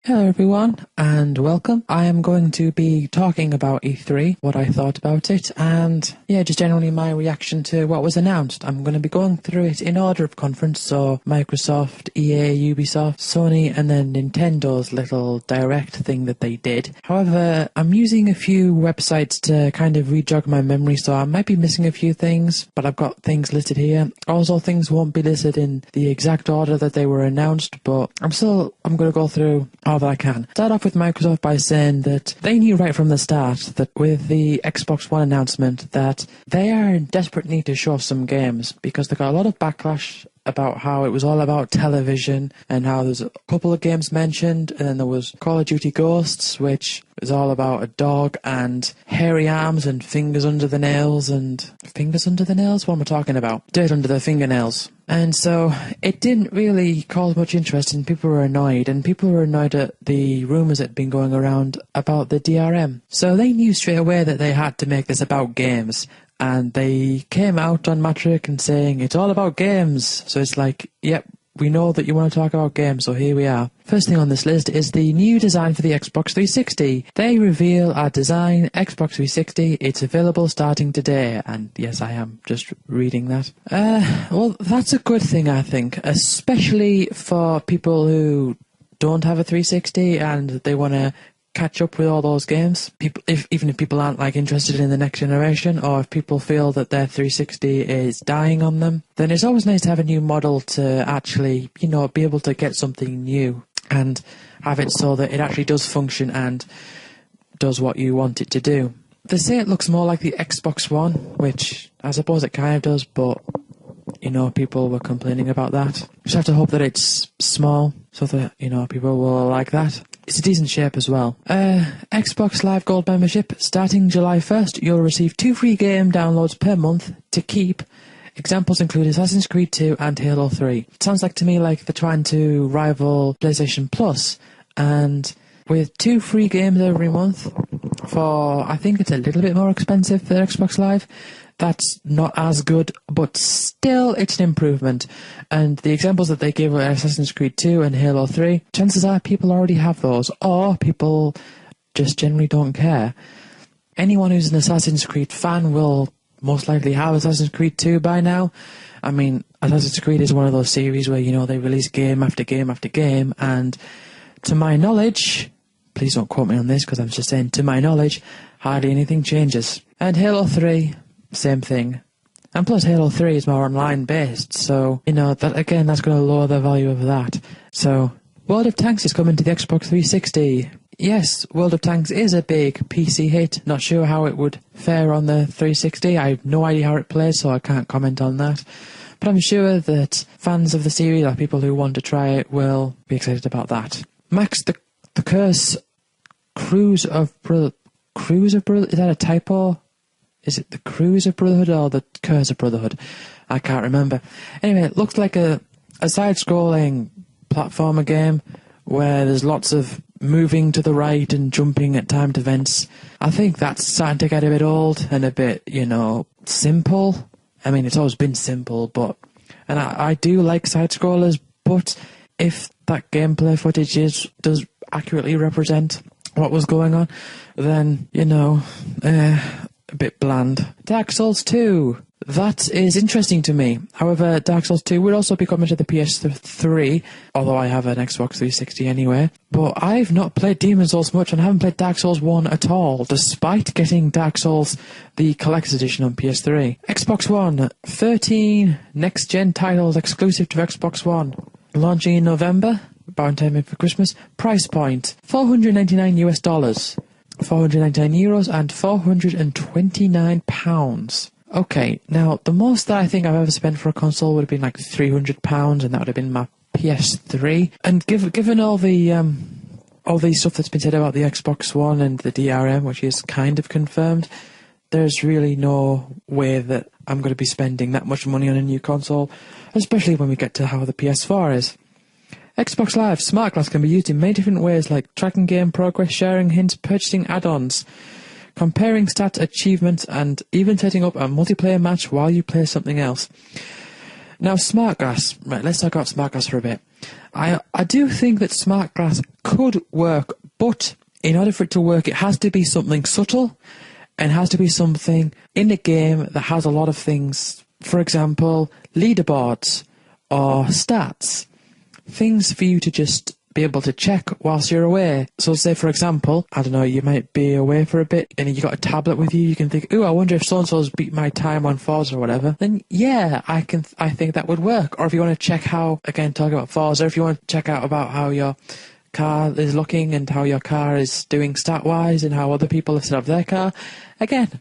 Hello everyone, and welcome. I am going to be talking about E3, what I thought about it, and just generally my reaction to what was announced. I'm going to be going through it in order of conference, so Microsoft, EA, Ubisoft, Sony, and then Nintendo's little direct thing that they did. However, I'm using a few websites to kind of rejog my memory, so I might be missing a few things, but I've got things listed here. Also, things won't be listed in the exact order that they were announced, but I'm going to go through all that I can. Start off with Microsoft by saying that they knew right from the start that with the Xbox One announcement that they are in desperate need to show some games because they got a lot of backlash about how it was all about television and how there's a couple of games mentioned, and then there was Call of Duty Ghosts, which is all about a dog and hairy arms and fingers under the nails and... Fingers under the nails? What am I talking about? Dirt under the fingernails. And so it didn't really cause much interest and people were annoyed, and people were annoyed at the rumours that had been going around about the DRM. So they knew straight away that they had to make this about games. And they came out on Mattrick and saying, it's all about games. So it's like, yep, we know that you want to talk about games, so here we are. First thing on this list is the new design for the Xbox 360. They reveal our design, Xbox 360. It's available starting today. And yes, I am just reading that. Well, that's a good thing, I think, especially for people who don't have a 360 and they want to catch up with all those games. Even if people aren't interested in the next generation, or if people feel that their 360 is dying on them, then it's always nice to have a new model to actually, be able to get something new and have it so that it actually does function and does what you want it to do. They say it looks more like the Xbox One, which I suppose it kind of does, but people were complaining about that. Just have to hope that it's small so that, people will like that. It's a decent shape as well. Xbox Live Gold membership. Starting July 1st, you'll receive 2 free game downloads per month to keep. Examples include Assassin's Creed 2 and Halo 3. It sounds to me like they're trying to rival PlayStation Plus. And with 2 free games every month for, I think it's a little bit more expensive for Xbox Live, that's not as good, but still it's an improvement. And the examples that they give are Assassin's Creed 2 and Halo 3. Chances are people already have those, or people just generally don't care. Anyone who's an Assassin's Creed fan will most likely have Assassin's Creed 2 by now. I mean, Assassin's Creed is one of those series where, they release game after game after game, and to my knowledge, please don't quote me on this because I'm just saying to my knowledge, hardly anything changes. And Halo 3... same thing. And plus Halo 3 is more online based, so, that again, that's going to lower the value of that. So, World of Tanks is coming to the Xbox 360. Yes, World of Tanks is a big PC hit. Not sure how it would fare on the 360. I have no idea how it plays, so I can't comment on that. But I'm sure that fans of the series, or people who want to try it, will be excited about that. Max, the Curse Cruise of Brotherhood. Is that a typo? Is it the Cruise of Brotherhood or the Curse of Brotherhood? I can't remember. Anyway, it looks like a side-scrolling platformer game where there's lots of moving to the right and jumping at timed events. I think that's starting to get a bit old and a bit, simple. I mean, it's always been simple, and I do like side-scrollers, but if that gameplay footage does accurately represent what was going on, then, a bit bland. Dark Souls 2. That is interesting to me. However, Dark Souls 2 would also be coming to the PS3, although I have an Xbox 360 anyway. But I've not played Demon's Souls much and haven't played Dark Souls 1 at all, despite getting Dark Souls, the Collector's Edition on PS3. Xbox One. 13 next-gen titles exclusive to Xbox One. Launching in November, about in time for Christmas. Price point, $499 US. 499 euros and 429 pounds. Okay, now the most that I think I've ever spent for a console would have been like £300, and that would have been my PS3. And given all the stuff that's been said about the Xbox One and the DRM, which is kind of confirmed, there's really no way that I'm going to be spending that much money on a new console, especially when we get to how the PS4 is. Xbox Live Smart Glass can be used in many different ways, like tracking game progress, sharing hints, purchasing add-ons, comparing stats, achievements, and even setting up a multiplayer match while you play something else. Now, Smart Glass. Right, let's talk about Smart Glass for a bit. I do think that smart glass could work, but in order for it to work, it has to be something subtle and has to be something in the game that has a lot of things. For example, leaderboards or stats. Things for you to just be able to check whilst you're away. So say, for example, I don't know, you might be away for a bit and you got a tablet with you, you can think, ooh, I wonder if so-and-so's beat my time on Forza or whatever. Then yeah, I think that would work. Or if you want to check how, again, talking about Forza, if you want to check out about how your car is looking and how your car is doing stat-wise and how other people have set up their car, again,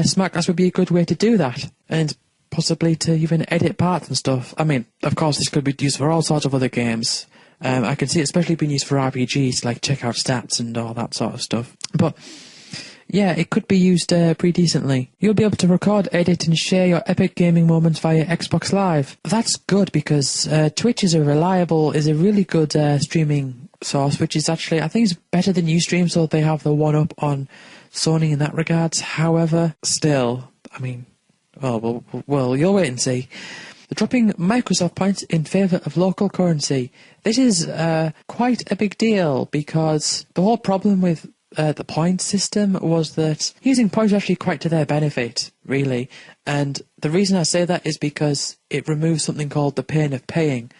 smart glass would be a good way to do that. And possibly to even edit parts and stuff. I mean, of course, this could be used for all sorts of other games. I can see it especially being used for RPGs, like check out stats and all that sort of stuff. But yeah, it could be used pretty decently. You'll be able to record, edit, and share your epic gaming moments via Xbox Live. That's good because Twitch is a really good streaming source, which is actually, I think, is better than Ustream, so they have the one-up on Sony in that regards. However, still, I mean, well, you'll wait and see. They're dropping Microsoft points in favour of local currency. This is quite a big deal because the whole problem with the point system was that using points was actually quite to their benefit, really. And the reason I say that is because it removes something called the pain of paying.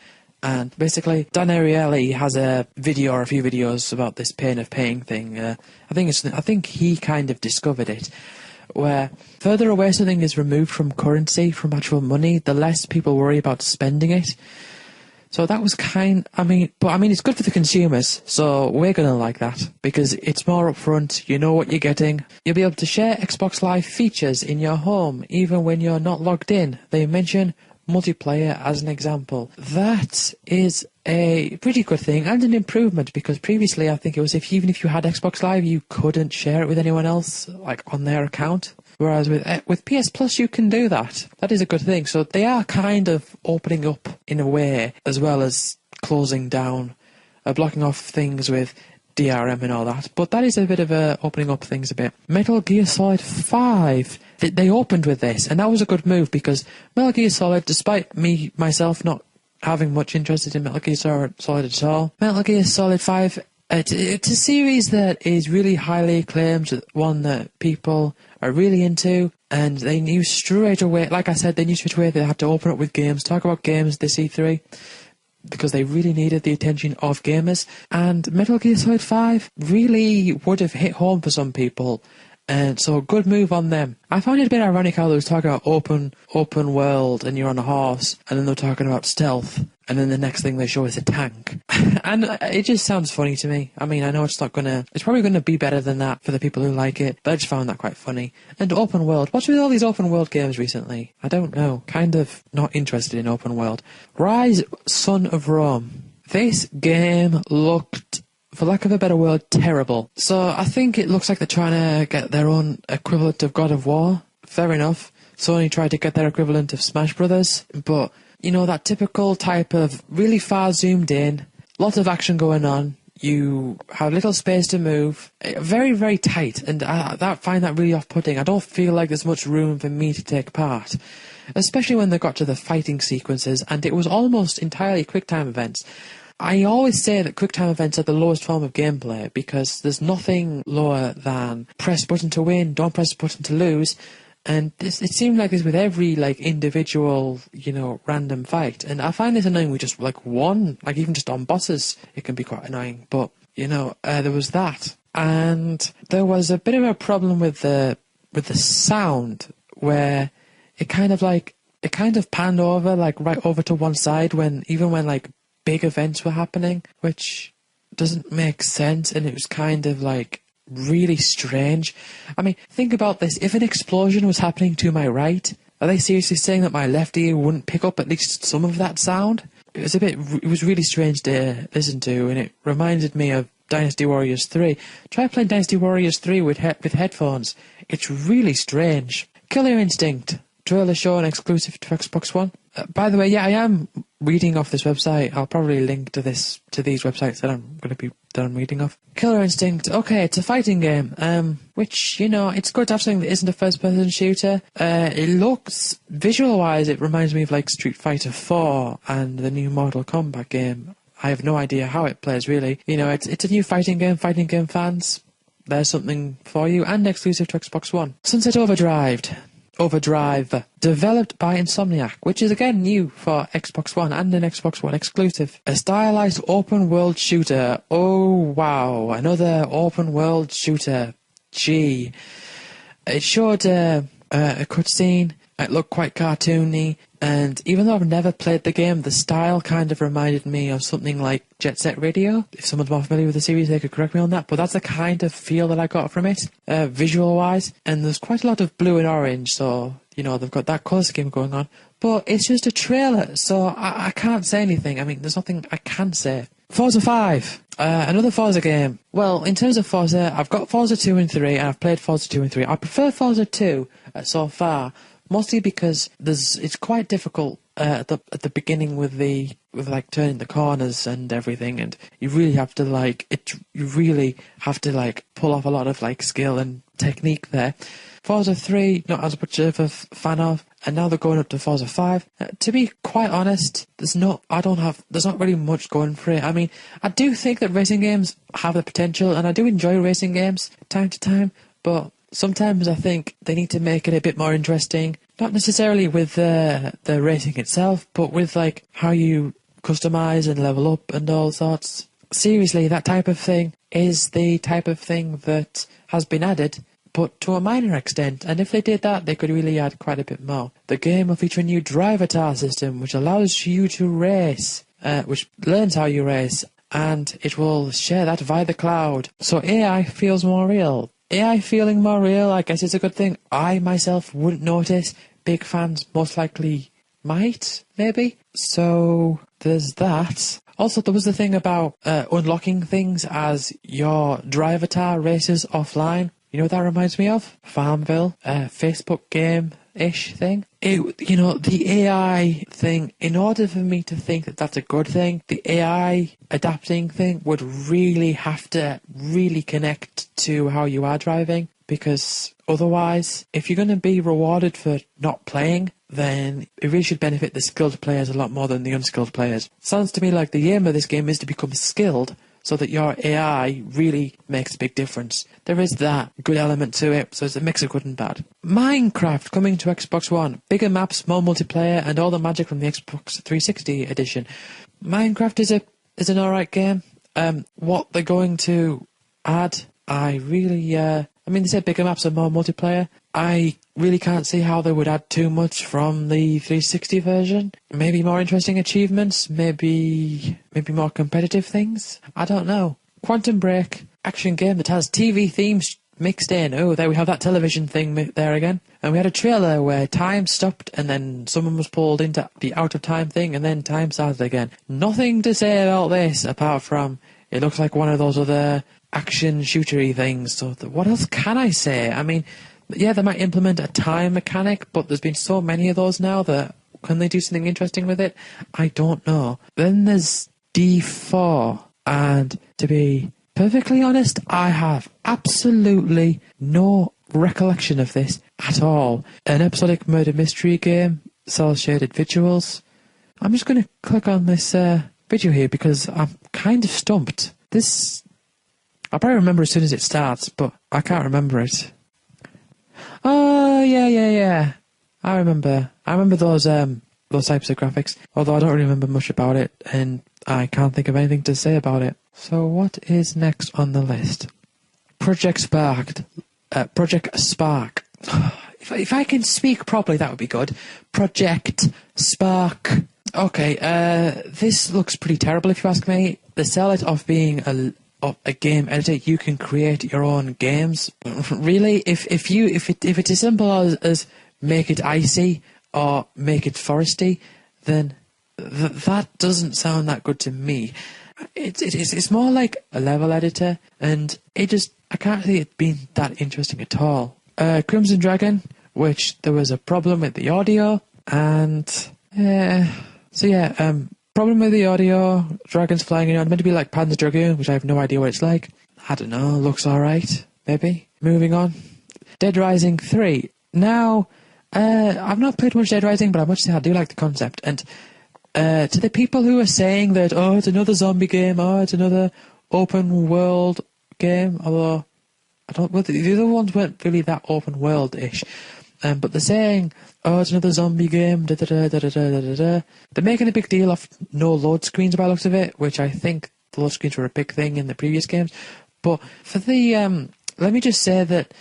And basically, Dan Ariely has a video or a few videos about this pain of paying thing. I think he kind of discovered it, where further away something is removed from currency, from actual money, the less people worry about spending it. So that was it's good for the consumers, so we're going to like that, because it's more upfront, you know what you're getting. You'll be able to share Xbox Live features in your home, even when you're not logged in. They mention multiplayer as an example. That is a pretty good thing and an improvement, because previously I think it was even if you had Xbox Live, you couldn't share it with anyone else, like on their account. Whereas with PS Plus, you can do that. That is a good thing. So they are kind of opening up in a way, as well as closing down, blocking off things with DRM and all that. But that is a bit of opening up things a bit. Metal Gear Solid 5. They opened with this, and that was a good move, because Metal Gear Solid, despite myself not having much interest in Metal Gear Solid at all, Metal Gear Solid 5, it's a series that is really highly acclaimed, one that people are really into, and they knew straight away, like I said, they had to open up with games, talk about games this E3, because they really needed the attention of gamers, and Metal Gear Solid 5 really would have hit home for some people. And so, good move on them. I find it a bit ironic how they was talking about open world and you're on a horse, and then they're talking about stealth, and then the next thing they show is a tank. And it just sounds funny to me. I mean, I know it's probably gonna be better than that for the people who like it, but I just found that quite funny. And open world. What's with all these open world games recently? I don't know. Kind of not interested in open world. Rise, Son of Rome. This game looked, for lack of a better word, terrible. So I think it looks like they're trying to get their own equivalent of God of War. Fair enough. Sony tried to get their equivalent of Smash Brothers, but, you know, that typical type of really far zoomed in, lots of action going on, you have little space to move, very, very tight, and I find that really off-putting. I don't feel like there's much room for me to take part, especially when they got to the fighting sequences, and it was almost entirely quick-time events. I always say that quick-time events are the lowest form of gameplay, because there's nothing lower than press button to win, don't press button to lose, and it seemed like this with every, like, individual, you know, random fight. And I find this annoying with just, like, one, like, even just on bosses, it can be quite annoying. But, you know, there was that. And there was a bit of a problem with the sound, where it kind of panned over, like, right over to one side even when, like, big events were happening, which doesn't make sense, and it was kind of, like, really strange. I mean, think about this. If an explosion was happening to my right, are they seriously saying that my left ear wouldn't pick up at least some of that sound? It was really strange to listen to, and it reminded me of Dynasty Warriors 3. Try playing Dynasty Warriors 3 with headphones. It's really strange. Killer Instinct. Trailer shown exclusive to Xbox One. By the way, yeah, I am reading off this website. I'll probably link to these websites that I'm going to be done reading off. Killer Instinct. Okay, it's a fighting game. Which, you know, it's good to have something that isn't a first-person shooter. It looks, visual-wise, it reminds me of, like, Street Fighter 4 and the new Mortal Kombat game. I have no idea how it plays, really. You know, it's a new fighting game fans. There's something for you, and exclusive to Xbox One. Sunset Overdrive, developed by Insomniac, which is again new for Xbox One and an Xbox One exclusive. A stylized open world shooter. Oh wow, another open world shooter. Gee. It showed a cutscene. It looked quite cartoony, and even though I've never played the game, the style kind of reminded me of something like Jet Set Radio. If someone's more familiar with the series, they could correct me on that, but that's the kind of feel that I got from it, visual-wise. And there's quite a lot of blue and orange, so, you know, they've got that colour scheme going on. But it's just a trailer, so I can't say anything. I mean, there's nothing I can say. Forza 5. Another Forza game. Well, in terms of Forza, I've got Forza 2 and 3, and I've played Forza 2 and 3. I prefer Forza 2 so far, mostly because it's quite difficult at the beginning with like turning the corners and everything, and you really have to pull off a lot of like skill and technique there. Forza 3, not as much of a fan of, and now they're going up to Forza 5. To be quite honest, there's not really much going for it. I mean, I do think that racing games have the potential, and I do enjoy racing games time to time, but sometimes I think they need to make it a bit more interesting. Not necessarily with the racing itself, but with like how you customize and level up and all sorts. Seriously, that type of thing is the type of thing that has been added, but to a minor extent, and if they did that, they could really add quite a bit more. The game will feature a new drive-avatar system, which allows you to race, which learns how you race, and it will share that via the cloud. So AI feels more real. AI feeling more real, I guess it's a good thing. I myself wouldn't notice. Big fans most likely might, maybe. So there's that. Also, there was the thing about unlocking things as your drive-avatar races offline. You know what that reminds me of? Farmville, Facebook game-ish thing. The AI thing, in order for me to think that that's a good thing, the AI adapting thing would really have to really connect to how you are driving, because otherwise, if you're going to be rewarded for not playing, then it really should benefit the skilled players a lot more than the unskilled players. Sounds to me like the aim of this game is to become skilled, so that your AI really makes a big difference. There is that good element to it, so it's a mix of good and bad. Minecraft coming to Xbox One. Bigger maps, more multiplayer, and all the magic from the Xbox 360 edition. Minecraft is an alright game. What they're going to add, they said bigger maps and more multiplayer. I really can't see how they would add too much from the 360 version. Maybe more interesting achievements, maybe more competitive things. I don't know. Quantum Break, action game that has TV themes mixed in. Oh, there we have that television thing there again. And we had a trailer where time stopped and then someone was pulled into the out of time thing and then time started again. Nothing to say about this apart from it looks like one of those other action shootery things. So what else can I say? I mean, yeah, they might implement a time mechanic, but there's been so many of those now that can they do something interesting with it? I don't know. Then there's D4, and to be perfectly honest, I have absolutely no recollection of this at all. An episodic murder mystery game, cel-shaded visuals. I'm just going to click on this video here because I'm kind of stumped. I'll probably remember as soon as it starts, but I can't remember it. Oh, yeah. I remember those types of graphics, although I don't really remember much about it, and I can't think of anything to say about it. So what is next on the list? Project Spark. If I can speak properly, that would be good. Project Spark. Okay, this looks pretty terrible if you ask me. They sell it off being a game editor. You can create your own games. Really, if it's as simple as make it icy or make it foresty, then that doesn't sound that good to me. It's more like a level editor, and I can't see it being that interesting at all. Crimson Dragon, which there was a problem with the audio, and problem with the audio, dragons flying around, meant to be like Panzer Dragoon, which I have no idea what it's like. I don't know, looks alright, maybe. Moving on. Dead Rising 3. Now, I've not played much Dead Rising, but I must say I do like the concept, and to the people who are saying that, oh, it's another zombie game, oh, it's another open world game, although well, the other ones weren't really that open world-ish. But they're saying, oh, it's another zombie game, da-da-da-da-da-da-da-da. They're making a big deal of no load screens by the looks of it, which I think the load screens were a big thing in the previous games. But for the, let me just say that,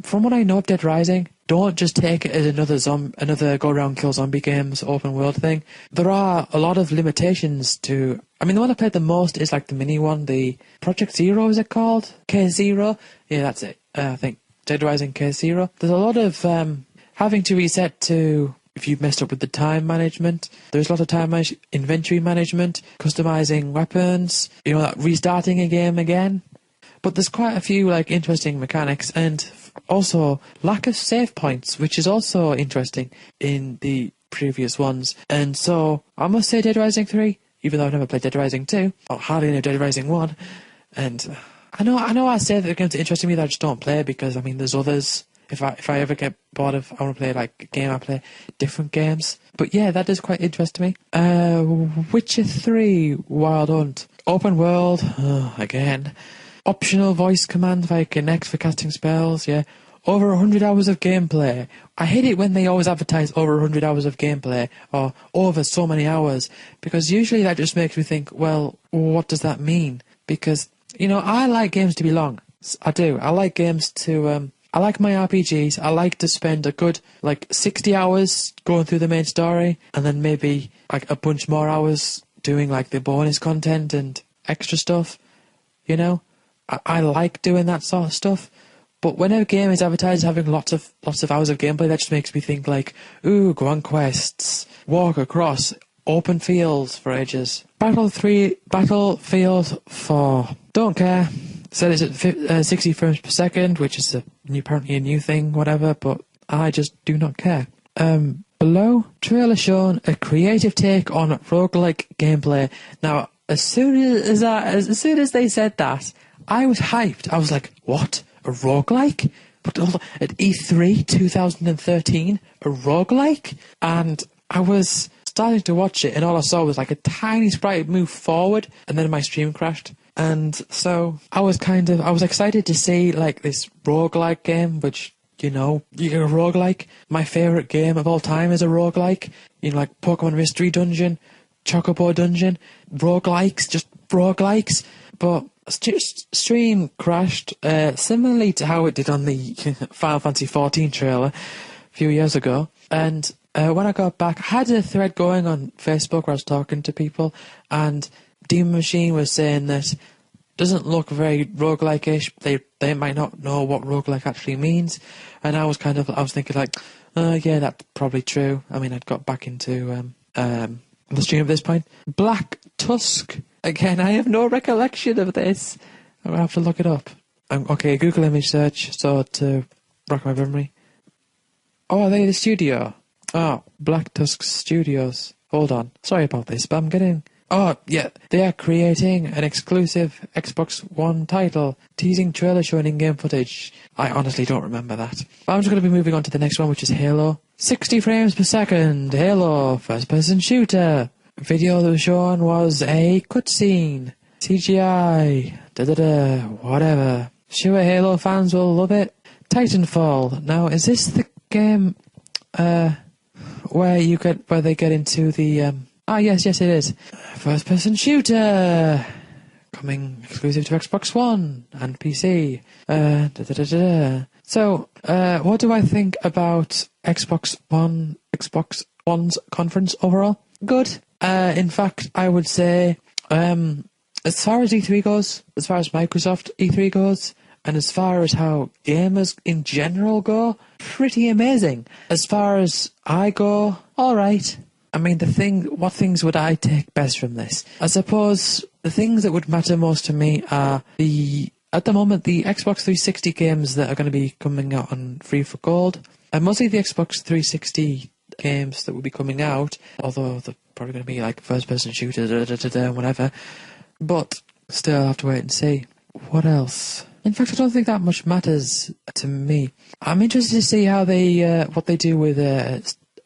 from what I know of Dead Rising, don't just take it as another go-around kill zombie games open world thing. There are a lot of limitations to... I mean, the one I played the most is like the mini one, the Project Zero, is it called? K0? Yeah, that's it. I think Dead Rising K0. There's a lot of having to reset to... If you've messed up with the time management, there's a lot of time inventory management, customizing weapons, like restarting a game again. But there's quite a few like interesting mechanics, and also lack of save points, which is also interesting in the previous ones. And so I must say Dead Rising 3, even though I've never played Dead Rising 2, or hardly know Dead Rising 1. And I know I say that the games are interesting to me that I just don't play, because I mean there's others. If I ever get bored of, I want to play like a game, I play different games. But yeah, that is quite interesting to me. Witcher 3 Wild Hunt. Open world, again. Optional voice command via Kinect for casting spells, yeah. Over 100 hours of gameplay. I hate it when they always advertise over 100 hours of gameplay, or over so many hours, because usually that just makes me think, well, what does that mean? Because, I like games to be long. I do. I like games to, I like my RPGs. I like to spend a good, 60 hours going through the main story, and then maybe, a bunch more hours doing, the bonus content and extra stuff, I like doing that sort of stuff, but when a game is advertised having lots of hours of gameplay, that just makes me think ooh, go on quests, walk across open fields for ages. Battlefield 4. Don't care. Said it's at 60 frames per second, which is apparently a new thing, whatever, but I just do not care. Below, trailer shown a creative take on roguelike gameplay. Now, as soon as they said that, I was hyped. I was like, what? A roguelike? But at E3 2013, a roguelike? And I was starting to watch it, and all I saw was a tiny sprite move forward, and then my stream crashed. And so I was excited to see this roguelike game, which, you're a roguelike. My favourite game of all time is a roguelike. Pokemon Mystery Dungeon, Chocobo Dungeon, roguelikes, just roguelikes. But stream crashed, similarly to how it did on the Final Fantasy XIV trailer a few years ago. And when I got back, I had a thread going on Facebook where I was talking to people, and Demon Machine was saying that doesn't look very roguelike-ish. They might not know what roguelike actually means. And I was thinking yeah, that's probably true. I mean, I'd got back into the stream at this point. Black Tusk. Again, I have no recollection of this. I'll have to look it up. Okay, Google image search, so to rock my memory. Oh, are they the studio? Oh, Black Tusk Studios. Hold on. Sorry about this, but I'm getting... Oh, yeah, they are creating an exclusive Xbox One title, teasing trailer showing in-game footage. I honestly don't remember that. But I'm just going to be moving on to the next one, which is Halo. 60 frames per second, Halo, first-person shooter. Video that was shown was a cutscene. CGI, whatever. Sure, Halo fans will love it. Titanfall. Now, is this the game where they get into the... yes, it is. First-person shooter. Coming exclusive to Xbox One and PC. So, what do I think about Xbox One's conference overall? Good. In fact, I would say, as far as E3 goes, as far as Microsoft E3 goes, and as far as how gamers in general go, pretty amazing. As far as I go, alright. I mean, what things would I take best from this? I suppose the things that would matter most to me are at the moment, the Xbox 360 games that are going to be coming out on Free for Gold, and mostly the Xbox 360 games that will be coming out, although they're probably going to be first-person shooters, and whatever. But still, I'll have to wait and see. What else? In fact, I don't think that much matters to me. I'm interested to see how what they do with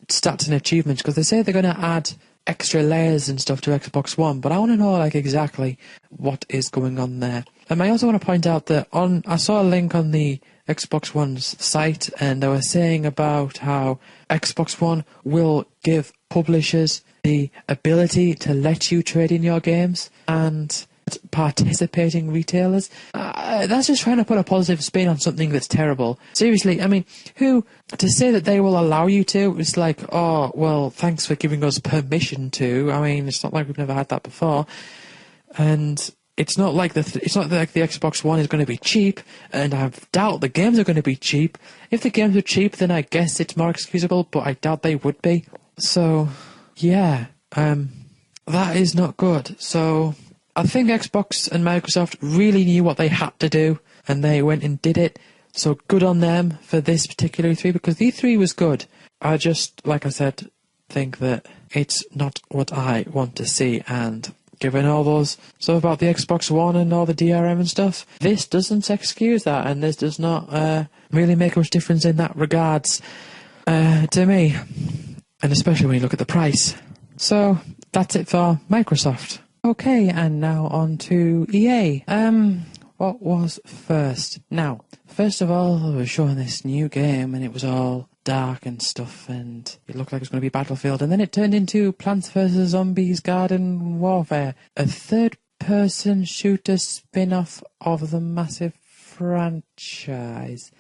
stats and achievements, because they say they're going to add extra layers and stuff to Xbox One, but I want to know like exactly what is going on there. I also want to point out that I saw a link on the Xbox One's site, and they were saying about how Xbox One will give publishers the ability to let you trade in your games and participating retailers. That's just trying to put a positive spin on something that's terrible. Seriously, I mean, to say that they will allow you to, it's like, oh, well, thanks for giving us permission to. I mean, it's not like we've never had that before. And it's not like the Xbox One is going to be cheap, and I doubt the games are going to be cheap. If the games are cheap, then I guess it's more excusable, but I doubt they would be. So, yeah, that is not good. So I think Xbox and Microsoft really knew what they had to do, and they went and did it. So good on them for this particular E3, because the E3 was good. I just, like I said, think that it's not what I want to see, and given all those stuff about the Xbox One and all the DRM and stuff, this doesn't excuse that, and this does not really make much difference in that regards to me, and especially when you look at the price. So that's it for Microsoft. Okay, and now on to EA. What was first? Now, first of all, they were showing this new game, and it was all dark and stuff, and it looked like it was going to be Battlefield, and then it turned into Plants vs. Zombies Garden Warfare, a third-person shooter spin-off of the massive franchise.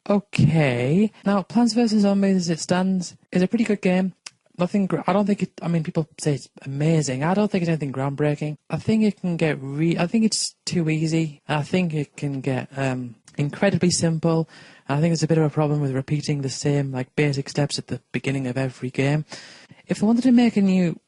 Okay. Now, Plants vs. Zombies, as it stands, is a pretty good game. I don't think it, I mean, people say it's amazing. I don't think it's anything groundbreaking. I think it can get I think it's too easy. I think it can get incredibly simple. I think there's a bit of a problem with repeating the same like basic steps at the beginning of every game. If they wanted to make a new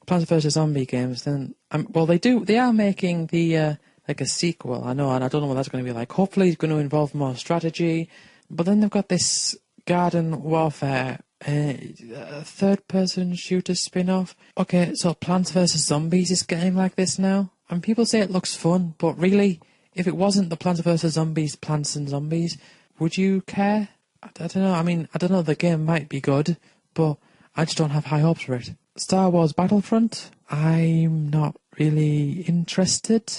Plants vs. Zombie games, then well, they are making the like a sequel. I know, and I don't know what that's going to be like. Hopefully, it's going to involve more strategy. But then they've got this Garden Warfare, third-person shooter spin-off. Okay, so Plants vs. Zombies is getting like this now. And people say it looks fun, but really, if it wasn't the Plants vs. Zombies, Plants and Zombies, would you care? I don't know. I mean, I don't know. The game might be good, but I just don't have high hopes for it. Star Wars Battlefront, I'm not really interested.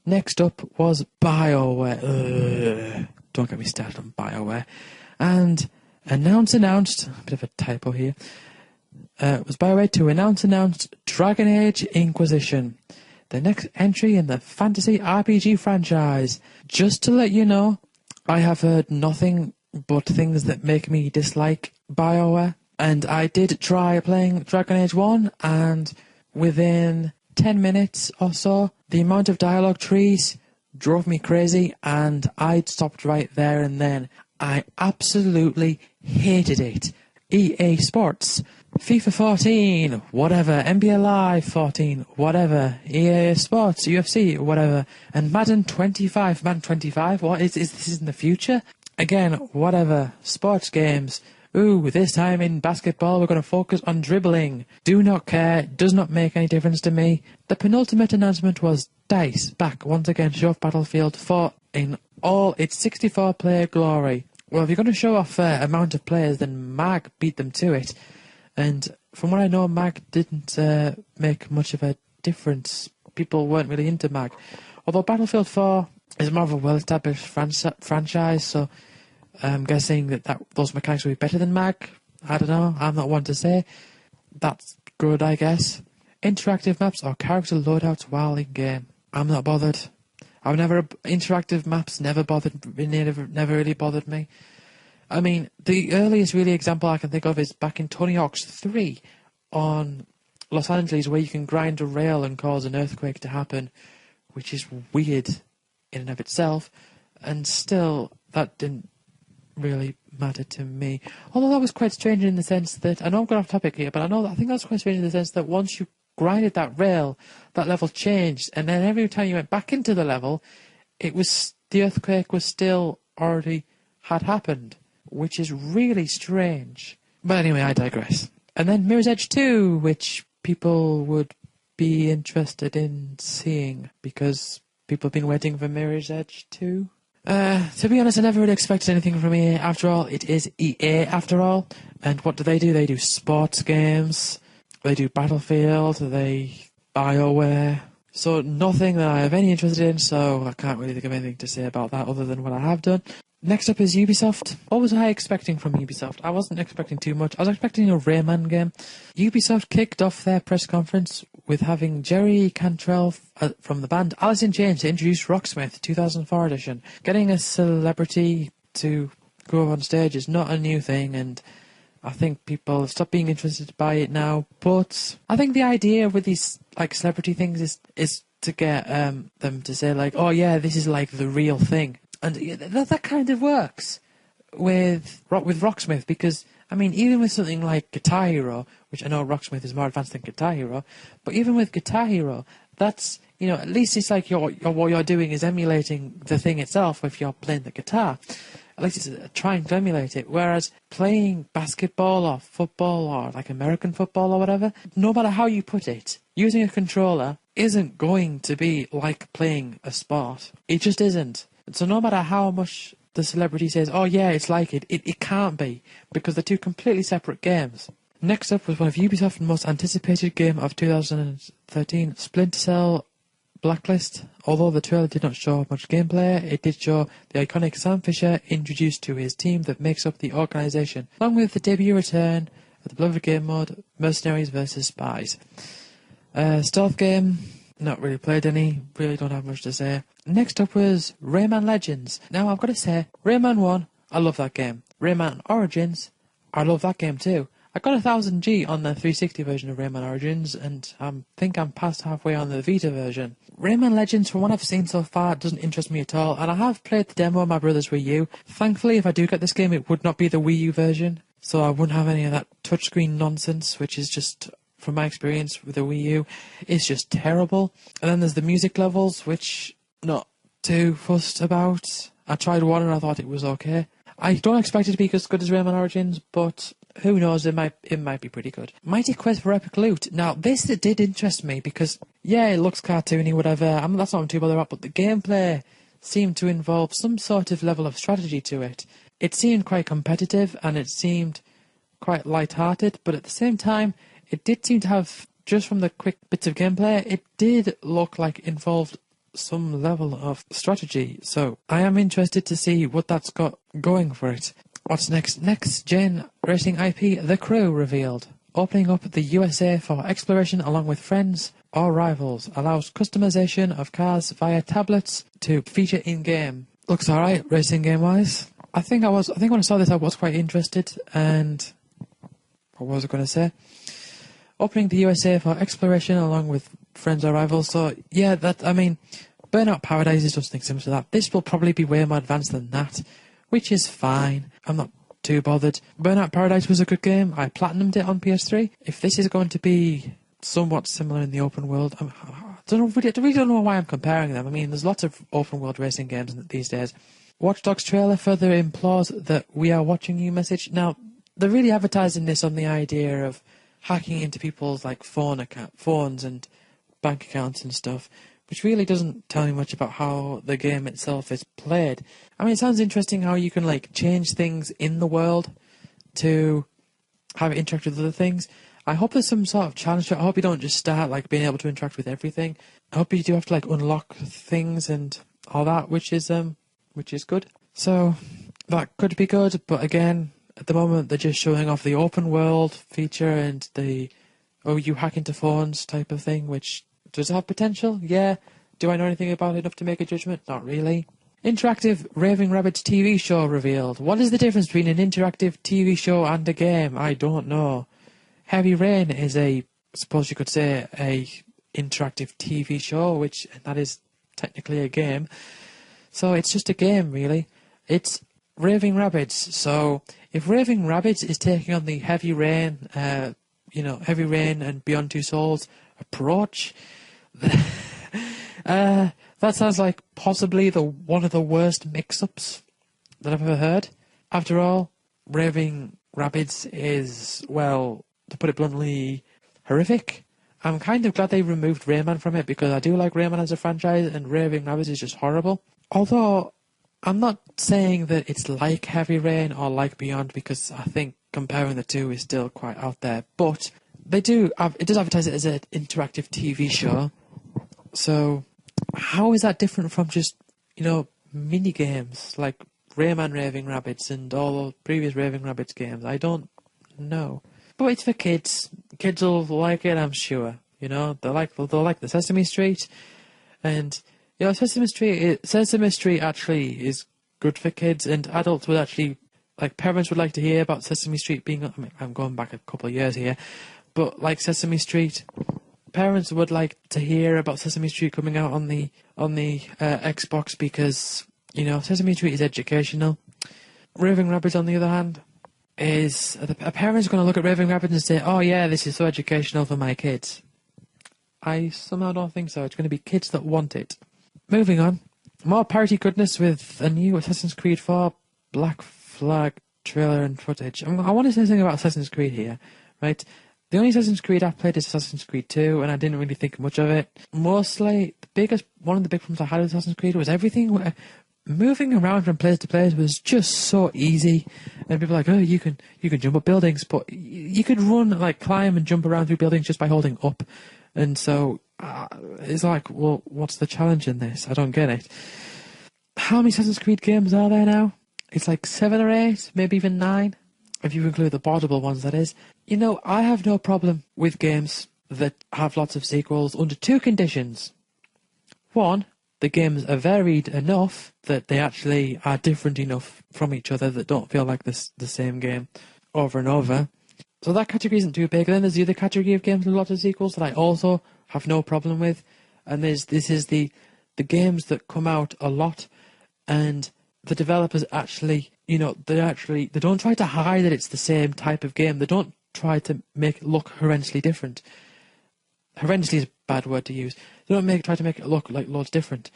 Next up was BioWare. Don't get me started on BioWare. And announced, a bit of a typo here, it was BioWare to announced Dragon Age Inquisition, the next entry in the fantasy RPG franchise. Just to let you know, I have heard nothing but things that make me dislike BioWare, and I did try playing Dragon Age 1, and within 10 minutes or so, the amount of dialogue trees drove me crazy, and I stopped right there and then. I absolutely hated it. EA Sports, FIFA 14, whatever, NBA Live 14, whatever, EA Sports, UFC, whatever, and Madden 25. Madden 25? What is this in the future? Again, whatever, sports games. Ooh, this time in basketball we're going to focus on dribbling. Do not care, does not make any difference to me. The penultimate announcement was DICE back once again to show off Battlefield 4 in all its 64-player glory. Well, if you're going to show off amount of players, then MAG beat them to it. And from what I know, MAG didn't make much of a difference. People weren't really into MAG. Although Battlefield 4 is more of a well-established franchise, so I'm guessing that those mechanics will be better than MAG. I don't know. I'm not one to say. That's good, I guess. Interactive maps or character loadouts while in-game. I'm not bothered. Interactive maps never really bothered me. I mean, the earliest really example I can think of is back in Tony Hawk's 3 on Los Angeles, where you can grind a rail and cause an earthquake to happen, which is weird in and of itself, and still, that didn't really matter to me. Although that was quite strange in the sense that, I know I'm going off topic here, but I think that's quite strange in the sense that once you grinded that rail, that level changed, and then every time you went back into the level, the earthquake was still already had happened, which is really strange. But anyway, I digress. And then Mirror's Edge 2, which people would be interested in seeing, because people have been waiting for Mirror's Edge 2. To be honest, I never really expected anything from EA. After all, it is EA after all. And what do? They do sports games. They do Battlefield. They BioWare. So nothing that I have any interest in, so I can't really think of anything to say about that other than what I have done. Next up is Ubisoft. What was I expecting from Ubisoft? I wasn't expecting too much. I was expecting a Rayman game. Ubisoft kicked off their press conference with having Jerry Cantrell from the band Alice in Chains to introduce Rocksmith 2004 edition. Getting a celebrity to go on stage is not a new thing, and I think people have stopped being interested by it now. But I think the idea with these like celebrity things is to get them to say like, oh yeah, this is like the real thing. And that kind of works with Rocksmith, because, I mean, even with something like Guitar Hero, which I know Rocksmith is more advanced than Guitar Hero, but even with Guitar Hero, that's, at least it's like what you're doing is emulating the thing itself if you're playing the guitar. At least it's trying to emulate it. Whereas playing basketball or football or like American football or whatever, no matter how you put it, using a controller isn't going to be like playing a sport. It just isn't. So no matter how much the celebrity says, oh yeah, it's like it can't be, because they're two completely separate games. Next up was one of Ubisoft's most anticipated game of 2013, Splinter Cell Blacklist. Although the trailer did not show much gameplay, it did show the iconic Sam Fisher introduced to his team that makes up the organisation, along with the debut return of the beloved game mode, Mercenaries vs Spies. Stealth game. Not really played any, really don't have much to say. Next up was Rayman Legends. Now, I've got to say, Rayman 1, I love that game. Rayman Origins, I love that game too. I got 1000G on the 360 version of Rayman Origins, and I think I'm past halfway on the Vita version. Rayman Legends, from what I've seen so far, doesn't interest me at all, and I have played the demo on my brother's Wii U. Thankfully, if I do get this game, it would not be the Wii U version, so I wouldn't have any of that touchscreen nonsense, which is just, from my experience with the Wii U, it's just terrible. And then there's the music levels, which not too fussed about. I tried one and I thought it was okay. I don't expect it to be as good as Rayman Origins, but who knows, it might be pretty good. Mighty Quest for Epic Loot. Now, this did interest me because, yeah, it looks cartoony, whatever. That's not what I'm too bothered about, but the gameplay seemed to involve some sort of level of strategy to it. It seemed quite competitive and it seemed quite light-hearted, but at the same time, it did seem to have, just from the quick bits of gameplay, it did look like it involved some level of strategy. So I am interested to see what that's got going for it. What's next? Next gen racing IP, The Crew revealed. Opening up the USA for exploration along with friends or rivals. Allows customization of cars via tablets to feature in-game. Looks alright, racing game-wise. I think when I saw this I was quite interested, and what was I going to say? Opening the USA for exploration along with friends or rivals. So, yeah, Burnout Paradise is just something similar to that. This will probably be way more advanced than that, which is fine. I'm not too bothered. Burnout Paradise was a good game. I platinumed it on PS3. If this is going to be somewhat similar in the open world, I really don't know why I'm comparing them. I mean, there's lots of open world racing games these days. Watch Dogs trailer further implores that we are watching you message. Now, they're really advertising this on the idea of hacking into people's like phones and bank accounts and stuff, which really doesn't tell me much about how the game itself is played. I mean, it sounds interesting how you can like change things in the world to have it interact with other things. I hope there's some sort of challenge to it. I hope you don't just start like being able to interact with everything. I hope you do have to like unlock things and all that, which is good. So that could be good, but again, at the moment, they're just showing off the open world feature and the, you hack into phones type of thing, which does have potential, yeah. Do I know anything about it enough to make a judgment? Not really. Interactive Raving Rabbids TV show revealed. What is the difference between an interactive TV show and a game? I don't know. Heavy Rain is suppose you could say, a interactive TV show, which that is technically a game. So it's just a game, really. It's Raving Rabbids. So if Raving Rabbids is taking on the Heavy Rain, Heavy Rain and Beyond Two Souls approach, that sounds like possibly one of the worst mix-ups that I've ever heard. After all, Raving Rabbids is, well, to put it bluntly, horrific. I'm kind of glad they removed Rayman from it, because I do like Rayman as a franchise, and Raving Rabbids is just horrible. Although, I'm not saying that it's like Heavy Rain or like Beyond, because I think comparing the two is still quite out there. But it does advertise it as an interactive TV show. So how is that different from just, mini games like Rayman Raving Rabbids and all the previous Raving Rabbids games? I don't know. But it's for kids. Kids will like it, I'm sure. They'll like the Sesame Street, and Sesame Street actually is good for kids, and adults would actually, like, parents would like to hear about Sesame Street being. I mean, I'm going back a couple of years here, but like Sesame Street, parents would like to hear about Sesame Street coming out on the Xbox, because Sesame Street is educational. Raving Rabbids, on the other hand, is a parent's going to look at Raving Rabbids and say, "Oh yeah, this is so educational for my kids." I somehow don't think so. It's going to be kids that want it. Moving on. More parody goodness with a new Assassin's Creed 4 Black Flag trailer and footage. I want to say something about Assassin's Creed here, right? The only Assassin's Creed I've played is Assassin's Creed 2, and I didn't really think much of it. Mostly, one of the big problems I had with Assassin's Creed was everything. Moving around from place to place was just so easy, and people are like, "Oh, you can jump up buildings," but you could run, like, climb and jump around through buildings just by holding up. And so it's like, well, what's the challenge in this? I don't get it. How many Assassin's Creed games are there now? It's like 7 or 8, maybe even 9, if you include the portable ones, that is. I have no problem with games that have lots of sequels under 2 conditions. 1, the games are varied enough that they actually are different enough from each other that don't feel like the same game over and over. So that category isn't too big. Then there's the other category of games with lots of sequels that I also have no problem with. And this is the games that come out a lot, and the developers actually, they don't try to hide that it's the same type of game. They don't try to make it look horrendously different. Horrendously is a bad word to use. They don't try to make it look like loads different.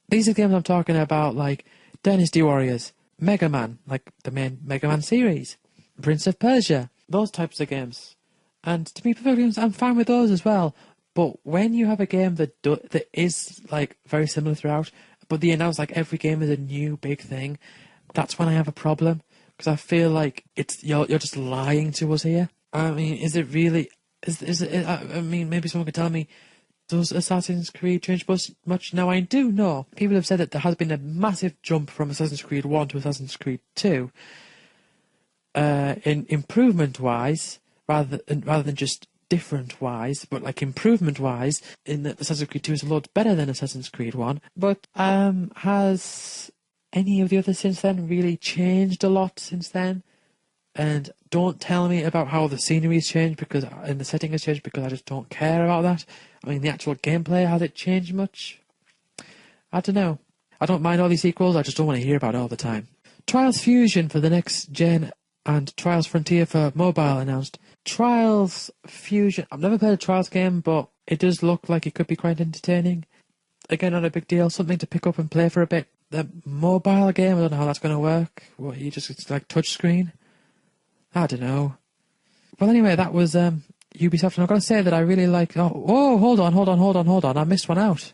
These are games I'm talking about, like Dynasty Warriors, Mega Man, like the main Mega Man series, Prince of Persia, those types of games. And to be perfectly honest, I'm fine with those as well. But when you have a game that is, like, very similar throughout, but they announce, like, every game is a new big thing, that's when I have a problem. Because I feel like you're just lying to us here. I mean, is it really? Is it? I mean, maybe someone could tell me, does Assassin's Creed change much? Now, I do know people have said that there has been a massive jump from Assassin's Creed 1 to Assassin's Creed 2. In improvement-wise, rather than just different-wise, but like improvement-wise, in that Assassin's Creed 2 is a lot better than Assassin's Creed 1. But has any of the others since then really changed a lot since then? And don't tell me about how the scenery has changed and the setting has changed, because I just don't care about that. I mean, the actual gameplay, has it changed much? I don't know. I don't mind all these sequels, I just don't want to hear about it all the time. Trials Fusion for the next gen and Trials Frontier for mobile announced. Trials Fusion, I've never played a Trials game, but it does look like it could be quite entertaining. Again, not a big deal, something to pick up and play for a bit. The mobile game, I don't know how that's going to work. It's like touchscreen? I don't know. Well, anyway, that was Ubisoft, and I've got to say that I really like... Oh, hold on, I missed one out.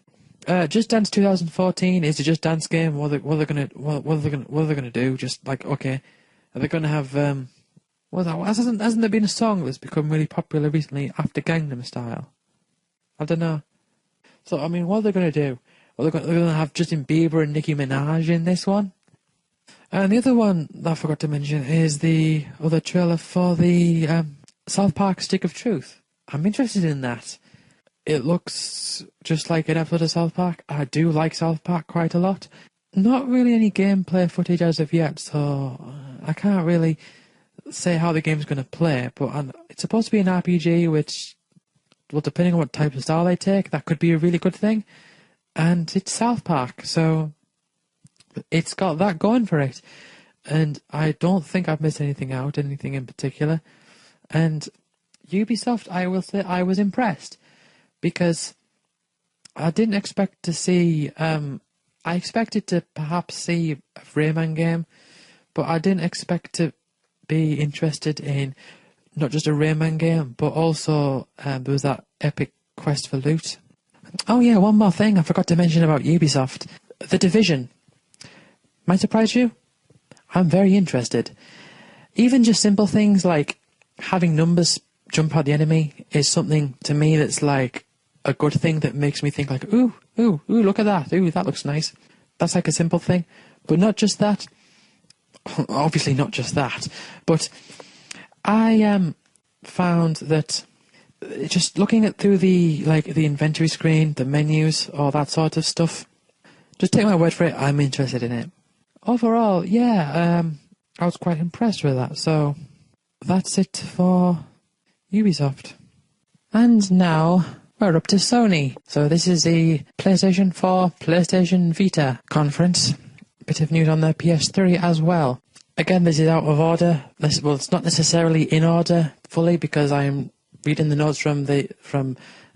Just Dance 2014 is a Just Dance game. What are they gonna do? Just like, okay, are they gonna have hasn't there been a song that's become really popular recently after Gangnam Style? I don't know. So I mean, what are they gonna do? They're gonna have Justin Bieber and Nicki Minaj in this one. And the other one that I forgot to mention is the other trailer for the South Park Stick of Truth. I'm interested in that. It looks just like an episode of South Park. I do like South Park quite a lot. Not really any gameplay footage as of yet, so I can't really say how the game's going to play. But it's supposed to be an RPG, which, well, depending on what type of style they take, that could be a really good thing. And it's South Park, so it's got that going for it. And I don't think I've missed anything in particular. And Ubisoft, I will say, I was impressed. Because I didn't expect to see... I expected to perhaps see a Rayman game, but I didn't expect to be interested in not just a Rayman game, but also there was that epic quest for loot. Oh yeah, one more thing I forgot to mention about Ubisoft. The Division. Might surprise you. I'm very interested. Even just simple things like having numbers jump out the enemy is something to me that's like a good thing that makes me think like, ooh, look at that. Ooh, that looks nice. That's like a simple thing. But not just that. Obviously not just that. But I found that just looking at through the inventory screen, the menus, all that sort of stuff, just take my word for it, I'm interested in it. Overall, yeah, I was quite impressed with that. So that's it for Ubisoft. And now we're up to Sony. So this is the PlayStation 4, PlayStation Vita conference. Bit of news on the PS3 as well. Again, this is out of order. Well, it's not necessarily in order fully because I'm reading the notes from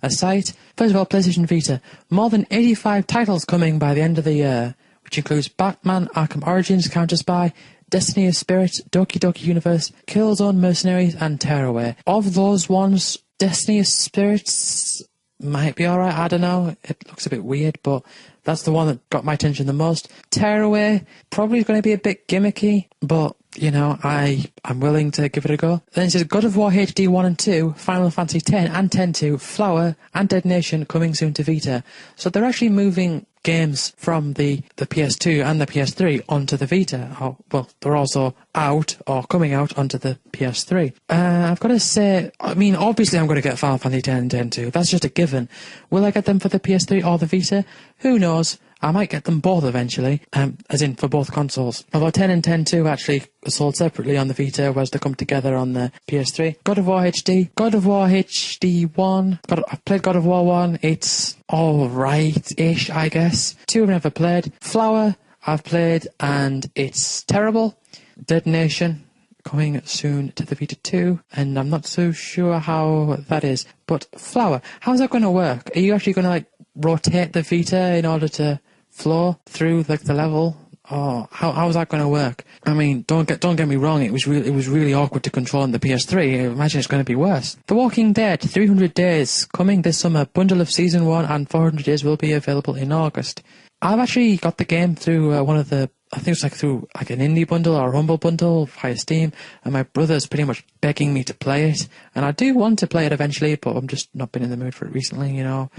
a site. First of all, PlayStation Vita. More than 85 titles coming by the end of the year, which includes Batman Arkham Origins, Counter-Spy, Destiny of Spirit, Doki Doki Universe, Killzone Mercenaries, and Tearaway. Of those ones, Destiny of Spirits might be alright, I don't know. It looks a bit weird, but that's the one that got my attention the most. Tearaway, probably going to be a bit gimmicky, but, you know, I'm willing to give it a go. Then it says God of War HD 1 and 2, Final Fantasy X and X-2, Flower, and Dead Nation coming soon to Vita. So they're actually moving games from the PS2 and the PS3 onto the Vita. Oh, well, they're also out or coming out onto the PS3. I've got to say, I mean, obviously I'm going to get Final Fantasy X and X-2. That's just a given. Will I get them for the PS3 or the Vita? Who knows? I might get them both eventually, as in for both consoles. Although 10 and 10-2 actually are sold separately on the Vita, whereas they come together on the PS3. God of War HD. God of War HD 1. I've played God of War 1. It's alright-ish, I guess. 2 I've never played. Flower, I've played, and it's terrible. Dead Nation, coming soon to the Vita 2, and I'm not so sure how that is. But Flower, how's that going to work? Are you actually going to, rotate the Vita in order to flow through the level, or how's that going to work? I mean, don't get me wrong, it was really awkward to control on the PS3. I imagine it's going to be worse. The Walking Dead 300 Days coming this summer. Bundle of season 1 and 400 days will be available in August. I've actually got the game through one of the, I think it's through an indie bundle or a Rumble bundle via Steam, and my brother's pretty much begging me to play it, and I do want to play it eventually, but I'm just not been in the mood for it recently, you know.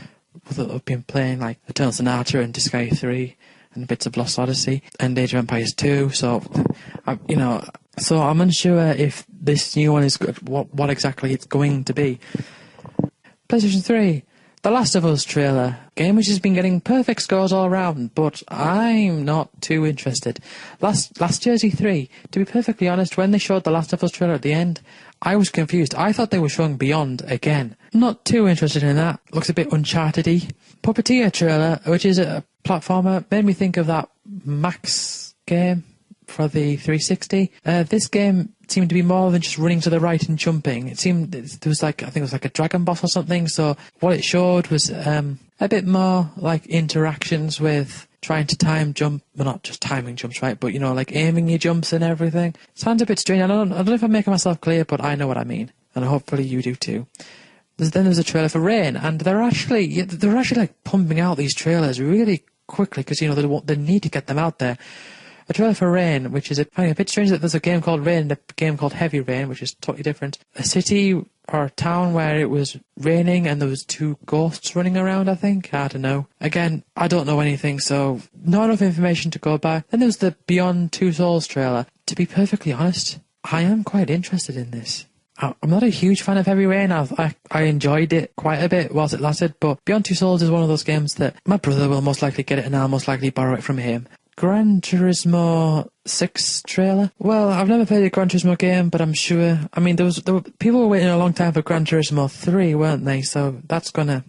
I've been playing Eternal Sonata and Disgaea 3 and bits of Lost Odyssey and Age of Empires 2, so I'm unsure if this new one is good, what exactly it's going to be. PlayStation 3, The Last of Us trailer, game which has been getting perfect scores all around, but I'm not too interested. Last year's E3, to be perfectly honest, when they showed The Last of Us trailer at the end, I was confused. I thought they were showing Beyond again. Not too interested in that. Looks a bit Uncharted-y. Puppeteer trailer, which is a platformer, made me think of that Max game for the 360. This game seemed to be more than just running to the right and jumping. It seemed there was I think it was a dragon boss or something. So what it showed was a bit more interactions with trying to time jump, well, not just timing jumps, right? But aiming your jumps and everything. Sounds a bit strange. I don't know if I'm making myself clear, but I know what I mean, and hopefully you do too. Then there's a trailer for Rain, and they're actually pumping out these trailers really quickly because they need to get them out there. A trailer for Rain, which is a bit strange that there's a game called Rain and a game called Heavy Rain, which is totally different. A city or a town where it was raining and there was 2 ghosts running around, I think. I don't know. Again, I don't know anything, so not enough information to go by. Then there's the Beyond Two Souls trailer. To be perfectly honest, I am quite interested in this. I'm not a huge fan of Heavy Rain. I enjoyed it quite a bit whilst it lasted, but Beyond Two Souls is one of those games that my brother will most likely get it and I'll most likely borrow it from him. Gran Turismo 6 trailer. Well, I've never played a Gran Turismo game, but I'm sure. I mean, people were waiting a long time for Gran Turismo 3, weren't they? So that's gonna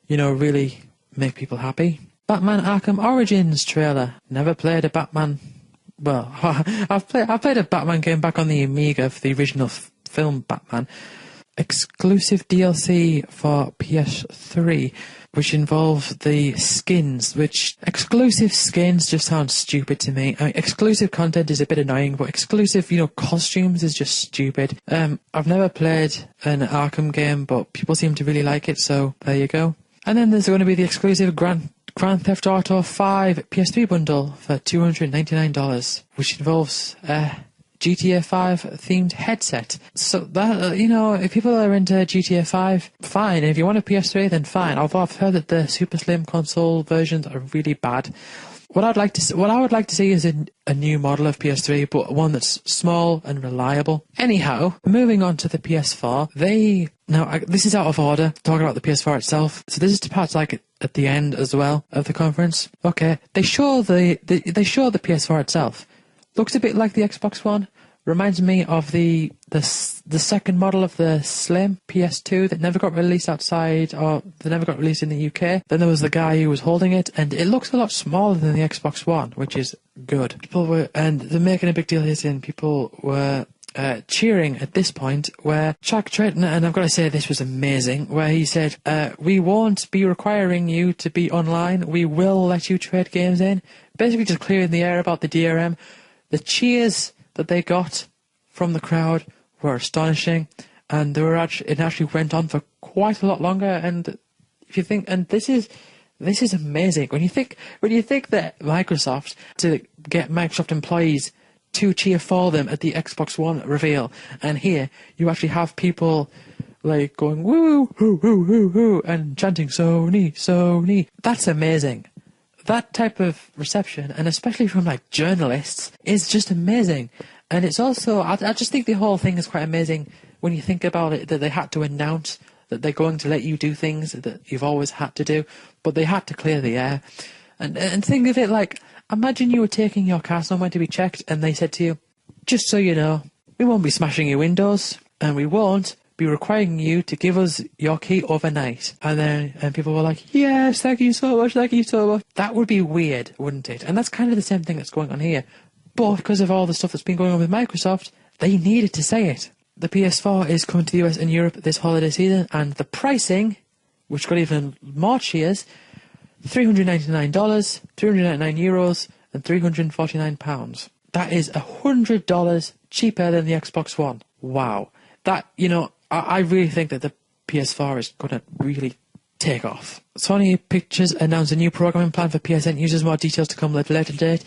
really make people happy. Batman Arkham Origins trailer. Never played a Batman. Well, I've played a Batman game back on the Amiga for the original film Batman. Exclusive DLC for PS3, which involves the skins, which exclusive skins just sounds stupid to me. I mean, exclusive content is a bit annoying, but exclusive, costumes is just stupid. I've never played an Arkham game, but people seem to really like it, so there you go. And then there's going to be the exclusive Gran Grand Theft Auto 5 PS3 bundle for $299, which involves a GTA 5 themed headset. So that, if people are into GTA 5, fine. And if you want a PS3, then fine. Although I've heard that the Super Slim console versions are really bad. What I would like to see is a new model of PS3, but one that's small and reliable. Anyhow, moving on to the PS4, this is out of order, talking about the PS4 itself. So this is the part like at the end as well of the conference. Okay, they show the PS4 itself. Looks a bit like the Xbox One. Reminds me of the second model of the Slim PS2 that never got released outside, or that never got released in the UK. Then there was the guy who was holding it, and it looks a lot smaller than the Xbox One, which is good. And they're making a big deal here, and people were cheering at this point, where Chuck Tretton, and I've got to say this was amazing, where he said, we won't be requiring you to be online, we will let you trade games in. Basically just clearing the air about the DRM. The cheers that they got from the crowd were astonishing, and it actually went on for quite a lot longer. And if you think, and this is amazing when you think that Microsoft, to get Microsoft employees to cheer for them at the Xbox One reveal, and here you actually have people like going woo hoo hoo hoo hoo and chanting Sony Sony. That's amazing. That type of reception, and especially from like journalists, is just amazing. And it's also, I just think the whole thing is quite amazing when you think about it, that they had to announce that they're going to let you do things that you've always had to do, but they had to clear the air. And think of it like, imagine you were taking your car somewhere to be checked, and they said to you, just so you know, we won't be smashing your windows, and we won't be requiring you to give us your key overnight. And people were like, yes, thank you so much. That would be weird, wouldn't it? And that's kind of the same thing that's going on here. But because of all the stuff that's been going on with Microsoft, they needed to say it. The PS4 is coming to the US and Europe this holiday season, and the pricing, which got even more cheers, $399, €399, and £349. That is $100 cheaper than the Xbox One. Wow. That, I really think that the PS4 is going to really take off. Sony Pictures announced a new programming plan for PSN users. More details to come at a later date.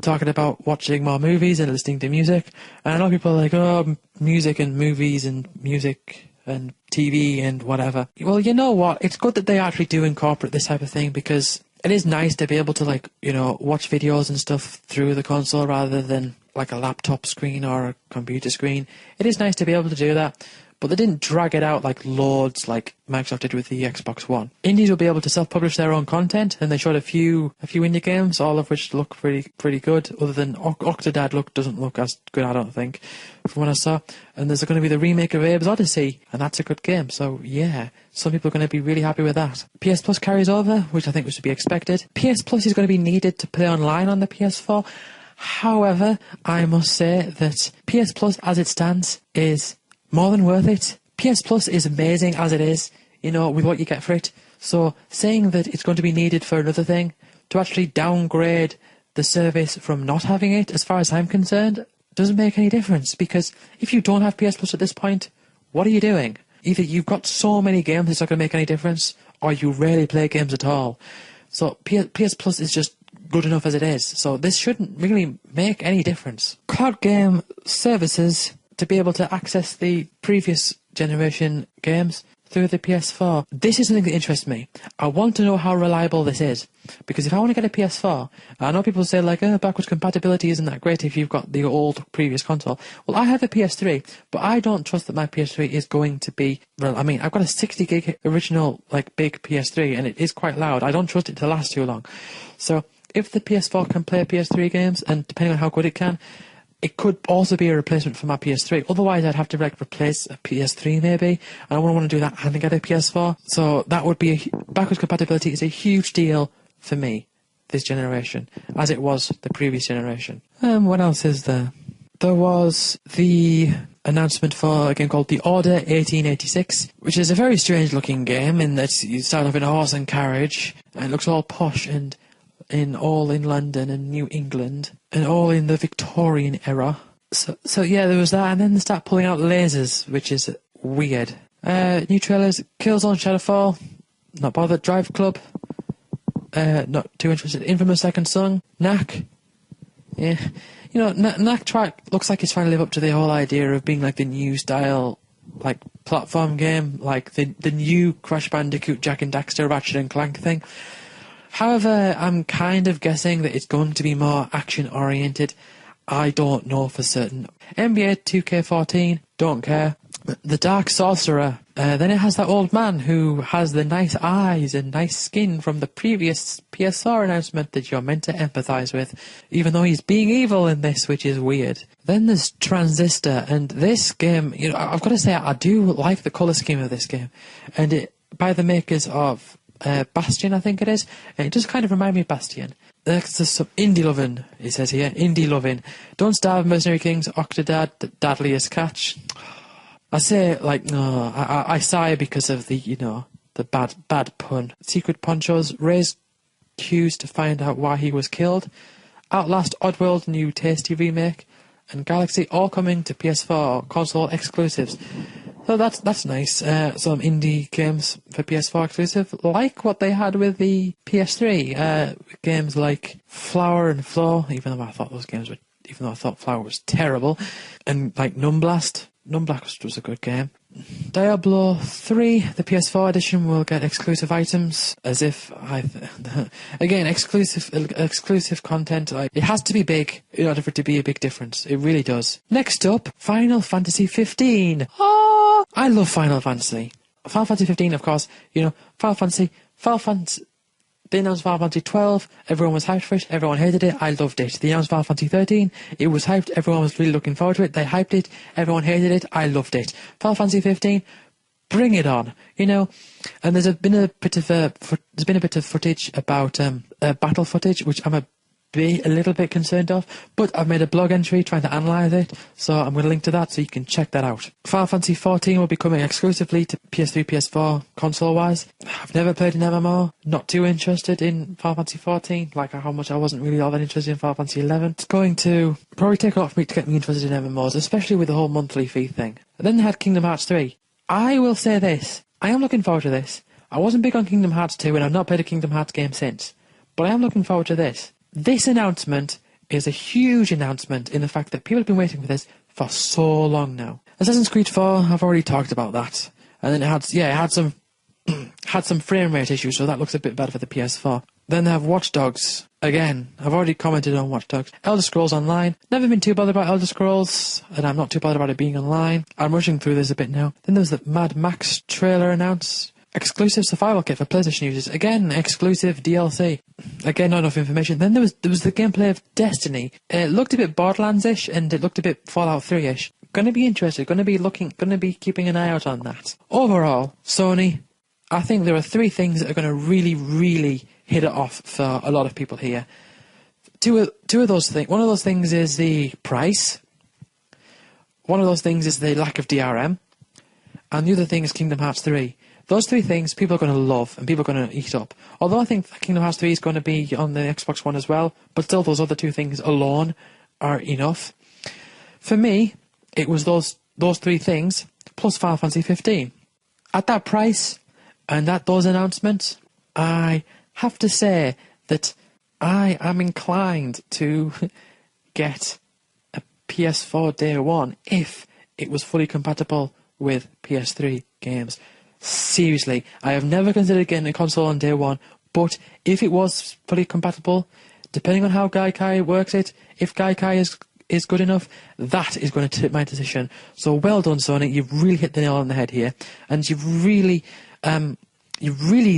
Talking about watching more movies and listening to music. And I know people are like, oh, music and movies and music and TV and whatever. Well, you know what? It's good that they actually do incorporate this type of thing, because it is nice to be able to, watch videos and stuff through the console rather than like a laptop screen or a computer screen. It is nice to be able to do that, but they didn't drag it out like loads like Microsoft did with the Xbox One. Indies will be able to self-publish their own content, and they showed a few indie games, all of which look pretty good, other than Octodad doesn't look as good, I don't think, from what I saw. And there's going to be the remake of Abe's Odyssey, and that's a good game, so yeah, some people are going to be really happy with that. PS Plus carries over, which I think was to be expected. PS Plus is going to be needed to play online on the PS4. However, I must say that PS Plus as it stands is more than worth it. PS Plus is amazing as it is, with what you get for it. So saying that it's going to be needed for another thing, to actually downgrade the service from not having it, as far as I'm concerned, doesn't make any difference. Because if you don't have PS Plus at this point, what are you doing? Either you've got so many games it's not going to make any difference, or you rarely play games at all. So PS Plus is just good enough as it is. So this shouldn't really make any difference. Cloud game services to be able to access the previous generation games through the PS4. This is something that interests me. I want to know how reliable this is, because if I want to get a PS4, I know people say like, backwards compatibility isn't that great if you've got the old previous console. Well, I have a PS3, but I don't trust that my PS3 is going to be, I've got a 60 gig original big PS3, and it is quite loud. I don't trust it to last too long. So if the PS4 can play PS3 games, and depending on how good it can, it could also be a replacement for my PS3. Otherwise, I'd have to replace a PS3 maybe, and I wouldn't want to do that and get a PS4. So that would be backwards compatibility is a huge deal for me this generation, as it was the previous generation. What else is there? There was the announcement for a game called The Order 1886, which is a very strange looking game in that you start off in a horse and carriage, and it looks all posh and all in London and New England, and all in the Victorian era. So yeah, there was that, and then they start pulling out lasers, which is weird. New trailers: Killzone Shadowfall, not bothered. Drive Club, not too interested. Infamous Second Son, Knack. Yeah. You know, Knack looks like he's trying to live up to the whole idea of being like the new style, like, platform game, like the new Crash Bandicoot, Jak and Daxter, Ratchet and Clank thing. However, I'm kind of guessing that it's going to be more action-oriented. I don't know for certain. NBA 2K14, don't care. The Dark Sorcerer. Then it has that old man who has the nice eyes and nice skin from the previous PSR announcement that you're meant to empathise with, even though he's being evil in this, which is weird. Then there's Transistor, and this game, you know, I've got to say, I do like the colour scheme of this game, and it by the makers of Bastion, I think it is, and it does kind of remind me of Bastion. There's some indie loving, it says here, indie loving. Don't Starve, Mercenary Kings, Octodad, Dadliest Catch. I say, like, no, I sigh because of the, you know, the bad pun. Secret Ponchos, raise cues to find out why he was killed. Outlast, Oddworld, new tasty remake, and Galaxy all coming to PS4 console exclusives. So that's nice. Some indie games for PS4 exclusive, like what they had with the PS3. Games like Flower and Flow, even though I thought Flower was terrible, and like Numblast. Numblast was a good game. Diablo 3, the PS4 edition, will get exclusive items, as if again, exclusive content. It has to be big in order for it to be a big difference. It really does. Next up, Final Fantasy 15. Oh, I love Final Fantasy. Final Fantasy 15, of course, you know, Final Fantasy, they announced Final Fantasy 12, everyone was hyped for it, everyone hated it, I loved it. They announced Final Fantasy 13, it was hyped, everyone was really looking forward to it, they hyped it, everyone hated it, I loved it. Final Fantasy 15, bring it on, you know. And there's been a bit of footage about battle footage, which I'm a little bit concerned of, but I've made a blog entry trying to analyse it, so I'm going to link to that so you can check that out. Final Fantasy 14 will be coming exclusively to PS3, PS4 console-wise. I've never played an MMO, not too interested in Final Fantasy 14, like how much I wasn't really all that interested in Final Fantasy 11. It's going to probably take a lot for me to get me interested in MMOs, especially with the whole monthly fee thing. And then they had Kingdom Hearts 3. I will say this, I am looking forward to this. I wasn't big on Kingdom Hearts 2 and I've not played a Kingdom Hearts game since, but I am looking forward to this. This announcement is a huge announcement in the fact that people have been waiting for this for so long now. Assassin's Creed 4, I've already talked about that. And then it had some had some frame rate issues, so that looks a bit bad for the PS4. Then they have Watch Dogs. Again, I've already commented on Watch Dogs. Elder Scrolls Online. Never been too bothered about Elder Scrolls, and I'm not too bothered about it being online. I'm rushing through this a bit now. Then there's the Mad Max trailer announced. Exclusive survival kit for PlayStation users. Again, exclusive DLC. Again, not enough information. Then there was the gameplay of Destiny. It looked a bit Borderlands-ish, and it looked a bit Fallout 3-ish. Gonna be interested. Gonna be keeping an eye out on that. Overall, Sony, I think there are three things that are gonna really, really hit it off for a lot of people here. Two of those things. One of those things is the price. One of those things is the lack of DRM. And the other thing is Kingdom Hearts 3. Those three things people are going to love and people are going to eat up. Although I think Kingdom Hearts 3 is going to be on the Xbox One as well, but still those other two things alone are enough. For me, it was those three things plus Final Fantasy 15. At that price and at those announcements, I have to say that I am inclined to get a PS4 day one if it was fully compatible with PS3 games. Seriously, I have never considered getting a console on day one, but if it was fully compatible, depending on how Gaikai works it, if Gaikai is good enough, that is going to tip my decision. So well done, Sony, you've really hit the nail on the head here, and you've really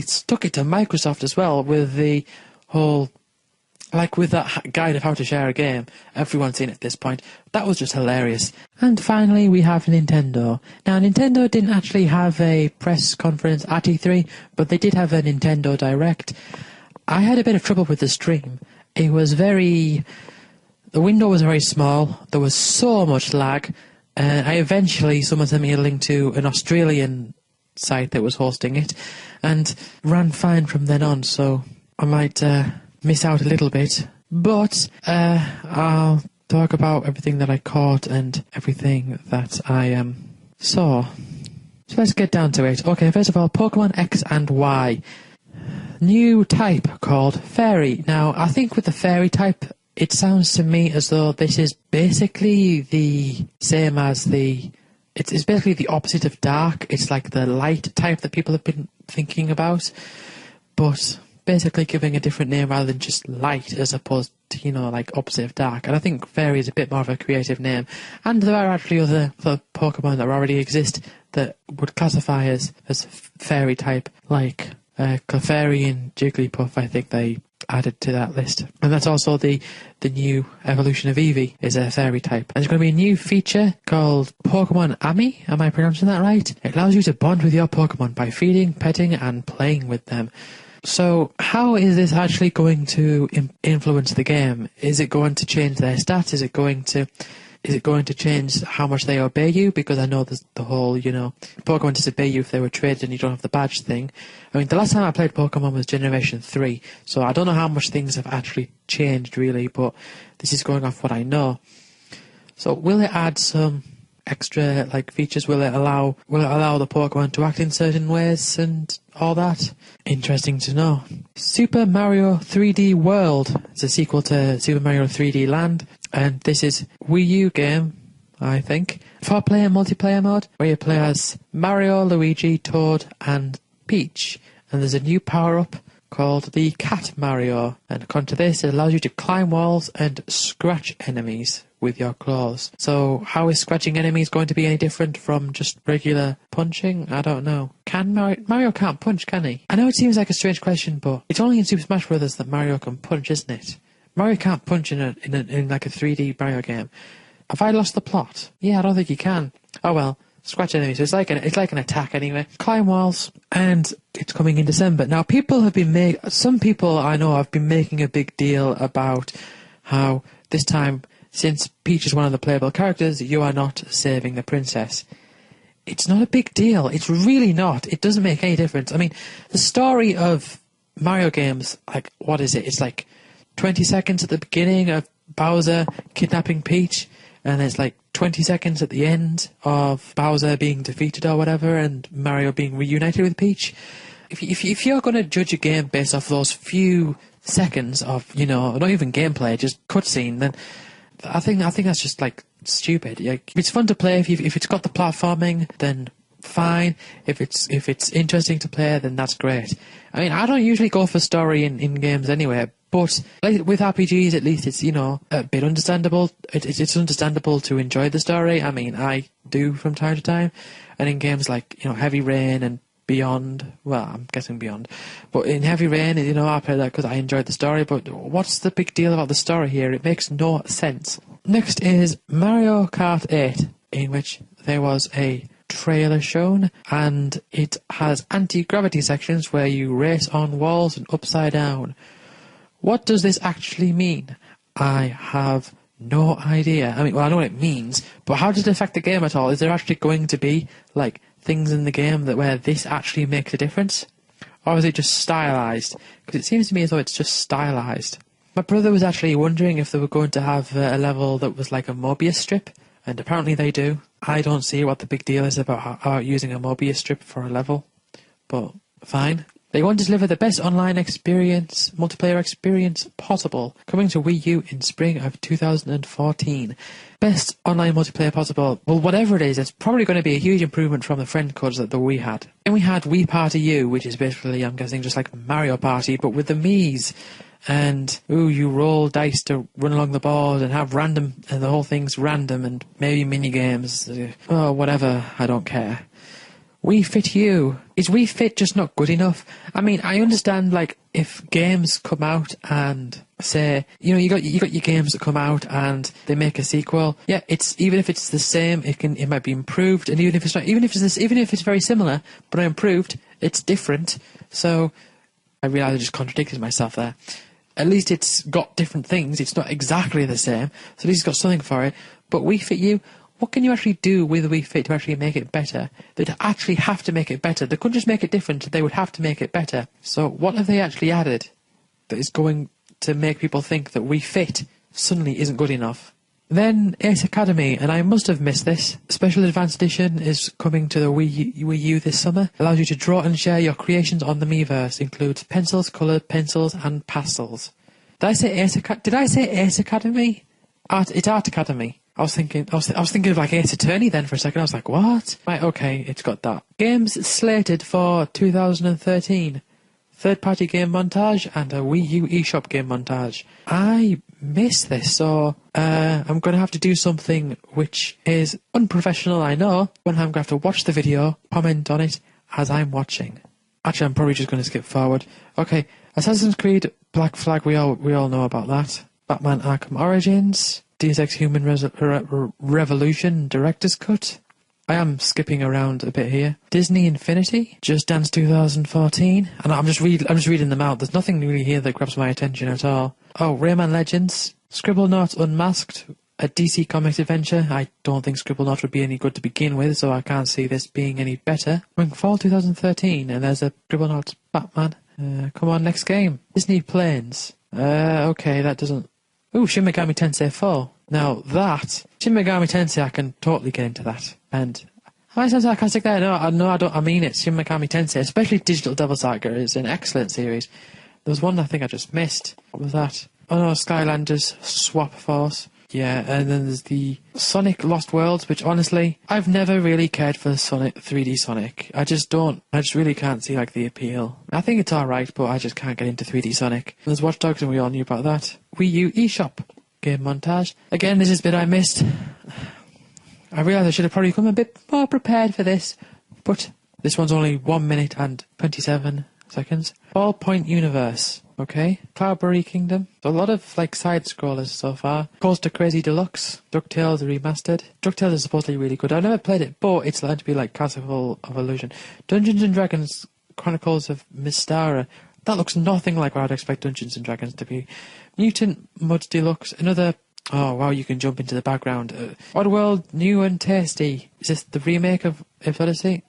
stuck it to Microsoft as well with the whole, like with that guide of how to share a game. Everyone's seen it at this point. That was just hilarious. And finally, we have Nintendo. Now, Nintendo didn't actually have a press conference at E3, but they did have a Nintendo Direct. I had a bit of trouble with the stream. It was the window was very small. There was so much lag. Someone sent me a link to an Australian site that was hosting it, and ran fine from then on, so I might miss out a little bit, but I'll talk about everything that I caught and everything that I saw. So let's get down to it. Okay, first of all, Pokemon X and Y. new type called Fairy. Now, I think with the Fairy type, it sounds to me as though this is basically the same as the... It's basically the opposite of Dark. It's like the light type that people have been thinking about, but basically giving a different name rather than just light as opposed to, you know, like opposite of Dark. And I think Fairy is a bit more of a creative name. And there are actually other Pokemon that already exist that would classify as Fairy type, like Clefairy and Jigglypuff. I think they added to that list. And that's also the new evolution of Eevee is a Fairy type. And there's going to be a new feature called Pokemon Ami. Am I pronouncing that right? It allows you to bond with your Pokemon by feeding, petting and playing with them. So how is this actually going to influence the game? Is it going to change their stats? Is it going to change how much they obey you? Because I know there's the whole, you know, Pokemon disobey you if they were traded and you don't have the badge thing. I mean, the last time I played Pokemon was Generation 3, so I don't know how much things have actually changed really, but this is going off what I know. So will it add some extra like features? Will it allow the Pokemon to act in certain ways and all that? Interesting to know. Super Mario 3D World is a sequel to Super Mario 3D Land, and this is Wii U game, I think, 4-player multiplayer mode where you play as Mario, Luigi, Toad and Peach, and there's a new power-up called the Cat Mario, and according to this, it allows you to climb walls and scratch enemies with your claws. So how is scratching enemies going to be any different from just regular punching? I don't know. Can Mario can't punch, can he? I know it seems like a strange question, but it's only in Super Smash Bros. That Mario can punch, isn't it? Mario can't punch in like a 3D Mario game. Have I lost the plot? Yeah, I don't think you can. Oh well. Scratch enemies. So it's like an attack anyway. Climb walls, and it's coming in December. Now, some people I know have been making a big deal about how this time, since Peach is one of the playable characters, you are not saving the princess. It's not a big deal. It's really not. It doesn't make any difference. I mean, the story of Mario games, like, what is it? It's like 20 seconds at the beginning of Bowser kidnapping Peach, and it's like 20 seconds at the end of Bowser being defeated or whatever and Mario being reunited with Peach. If you're going to judge a game based off those few seconds of, you know, not even gameplay, just cutscene, then I think that's just like stupid. Like, it's fun to play if it's got the platforming, then fine. If it's interesting to play, then that's great. I mean, I don't usually go for story in games anyway, but like, with RPGs, at least it's, you know, a bit understandable. It's understandable to enjoy the story. I mean, I do from time to time. And in games like, you know, Heavy Rain and Beyond, well, I'm guessing Beyond, but in Heavy Rain, you know, I play that because I enjoyed the story. But what's the big deal about the story here? It makes no sense. Next is Mario Kart 8, in which there was a trailer shown, and it has anti-gravity sections where you race on walls and upside down. What does this actually mean? I have no idea. I mean, well, I know what it means, but how does it affect the game at all? Is there actually going to be, like, things in the game where this actually makes a difference? Or is it just stylized? Because it seems to me as though it's just stylized. My brother was actually wondering if they were going to have a level that was like a Mobius strip, and apparently they do. I don't see what the big deal is about using a Mobius strip for a level, but fine. They want to deliver the best online multiplayer experience possible, coming to Wii U in spring of 2014. Best online multiplayer possible. Well, whatever it is, it's probably going to be a huge improvement from the friend codes that the Wii had. Then we had Wii Party U, which is basically, I'm guessing, just like Mario Party, but with the Miis. And, you roll dice to run along the board and have random, and the whole thing's random, and maybe mini-games. Oh, whatever, I don't care. Wii Fit U. Is Wii Fit just not good enough? I mean, I understand, like, if games come out and say, you know, you got your games that come out and they make a sequel. Yeah, even if it's the same, it might be improved, and even if it's not, even if it's very similar but improved, it's different. So I realise I just contradicted myself there. At least it's got different things. It's not exactly the same, so at least it's got something for it. But Wii Fit U, what can you actually do with Wii Fit to actually make it better? They'd actually have to make it better. They couldn't just make it different, they would have to make it better. So what have they actually added that is going to make people think that Wii Fit suddenly isn't good enough? Then Ace Academy, and I must have missed this. Special Advanced Edition is coming to the Wii U this summer. Allows you to draw and share your creations on the Miiverse. Includes pencils, coloured pencils, and pastels. Did I say Ace Academy? It's Art Academy. I was thinking of like Ace Attorney then for a second. I was like, what? Right, okay, it's got that. Games slated for 2013. Third-party game montage and a Wii U eShop game montage. I missed this, so I'm going to have to do something which is unprofessional, I know, when I'm going to have to watch the video, comment on it as I'm watching. Actually, I'm probably just going to skip forward. Okay, Assassin's Creed Black Flag, we all know about that. Batman Arkham Origins, Deus Ex Human Revolution Director's Cut. I am skipping around a bit here. Disney Infinity, Just Dance 2014, and I'm just reading them out. There's nothing really here that grabs my attention at all. Oh, Rayman Legends, Scribblenauts Unmasked, a DC Comics adventure. I don't think Scribblenauts would be any good to begin with, so I can't see this being any better. Going fall 2013, and there's a Scribblenauts Batman. Come on, next game. Disney Planes. Okay, that doesn't... Ooh, Shin Megami Tensei 4. Now that, Shin Megami Tensei, I can totally get into that. And, am I sound sarcastic there? No, I don't, I mean it. Shin Megami Tensei, especially Digital Devil Saga, is an excellent series. There was one I think I just missed. What was that? Oh no, Skylanders Swap Force. Yeah, and then there's the Sonic Lost Worlds, which honestly, I've never really cared for Sonic 3D Sonic. I just really can't see like the appeal. I think it's alright, but I just can't get into 3D Sonic. There's Watch Dogs, and we all knew about that. Wii U eShop game montage. Again, this is a bit I missed. I realise I should have probably come a bit more prepared for this, but this one's only 1 minute and 27 seconds. Ballpoint Universe. Okay, Cloudberry Kingdom. So a lot of like side scrollers so far. Coaster Crazy Deluxe, DuckTales Remastered. DuckTales is supposedly really good. I've never played it, but it's learned to be like Castle of Illusion. Dungeons and Dragons Chronicles of Mystara. That looks nothing like what I'd expect Dungeons and Dragons to be. Mutant Mud Deluxe. Another. Oh wow, you can jump into the background. Oddworld New and Tasty. Is this the remake of Odyssey?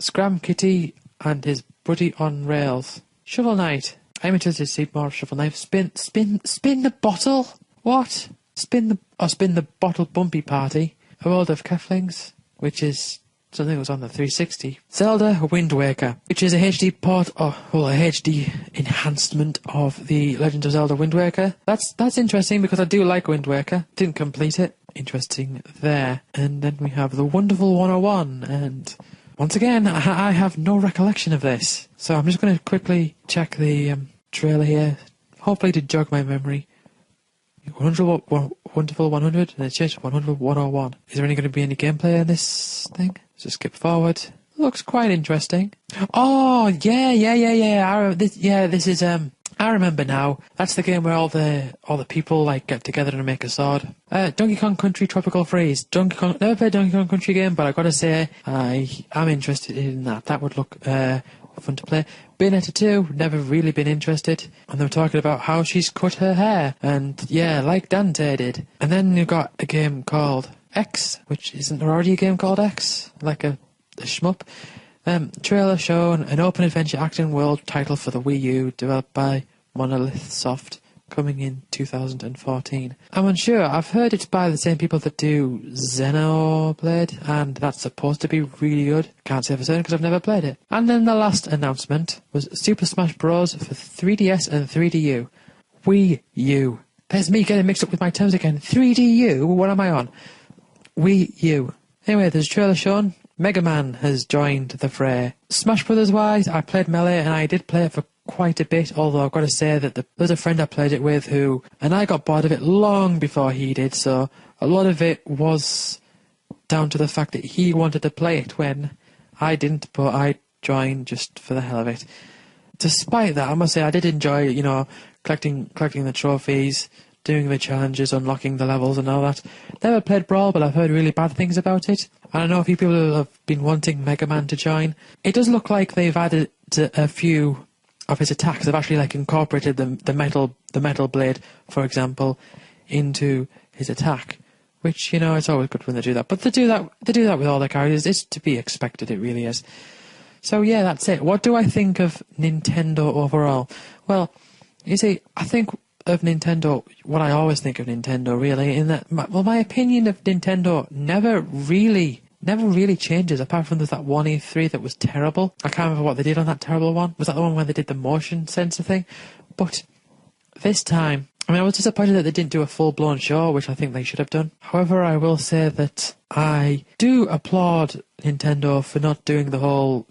Scram Kitty and his Buddy on Rails. Shovel Knight. I'm interested to see more of Shovel Knight. Spin the bottle? What? Spin the bottle bumpy party. A World of Keflings, which is something that was on the 360. Zelda Wind Waker, which is a HD port, a HD enhancement of the Legend of Zelda Wind Waker. That's interesting because I do like Wind Waker. Didn't complete it. Interesting there. And then we have the Wonderful 101, and once again, I have no recollection of this. So I'm just going to quickly check the trailer here, hopefully to jog my memory. Wonderful 100, and it's just 101. Is there going to be any gameplay in this thing? Just skip forward. Looks quite interesting. Oh, yeah. This is, I remember now. That's the game where all the people like get together and make a sword. Donkey Kong Country Tropical Freeze. Never played Donkey Kong Country game, but I gotta say, I am interested in that. That would look, fun to play. Bayonetta 2, never really been interested. And they were talking about how she's cut her hair. And yeah, like Dante did. And then you've got a game called X, which isn't there already a game called X? Like a shmup. Trailer shown, an open adventure action world title for the Wii U, developed by Monolith Soft, coming in 2014. I'm unsure. I've heard it's by the same people that do Xenoblade, and that's supposed to be really good. Can't say for certain because I've never played it. And then the last announcement was Super Smash Bros. For 3DS and 3DU. Wii U. There's me getting mixed up with my terms again. 3DU? What am I on? Wii U. Anyway, there's a trailer shown. Mega Man has joined the fray. Smash Brothers wise, I played Melee and I did play it for quite a bit, although I've got to say that there's a friend I played it with and I got bored of it long before he did, so a lot of it was down to the fact that he wanted to play it when I didn't, but I joined just for the hell of it. Despite that, I must say I did enjoy, collecting the trophies, doing the challenges, unlocking the levels and all that. Never played Brawl, but I've heard really bad things about it. And I know a few people who have been wanting Mega Man to join. It does look like they've added a few of his attacks. They've actually incorporated the metal blade, for example, into his attack. Which, it's always good when they do that. But they do that with all their characters. It's to be expected, it really is. So yeah, that's it. What do I think of Nintendo overall? Well, you see, I think of Nintendo what I always think of Nintendo, really, in that, my opinion of Nintendo never really changes, apart from there's that one E3 that was terrible. I can't remember what they did on that terrible one. Was that the one where they did the motion sensor thing? But this time, I was disappointed that they didn't do a full-blown show, which I think they should have done. However, I will say that I do applaud Nintendo for not doing the whole,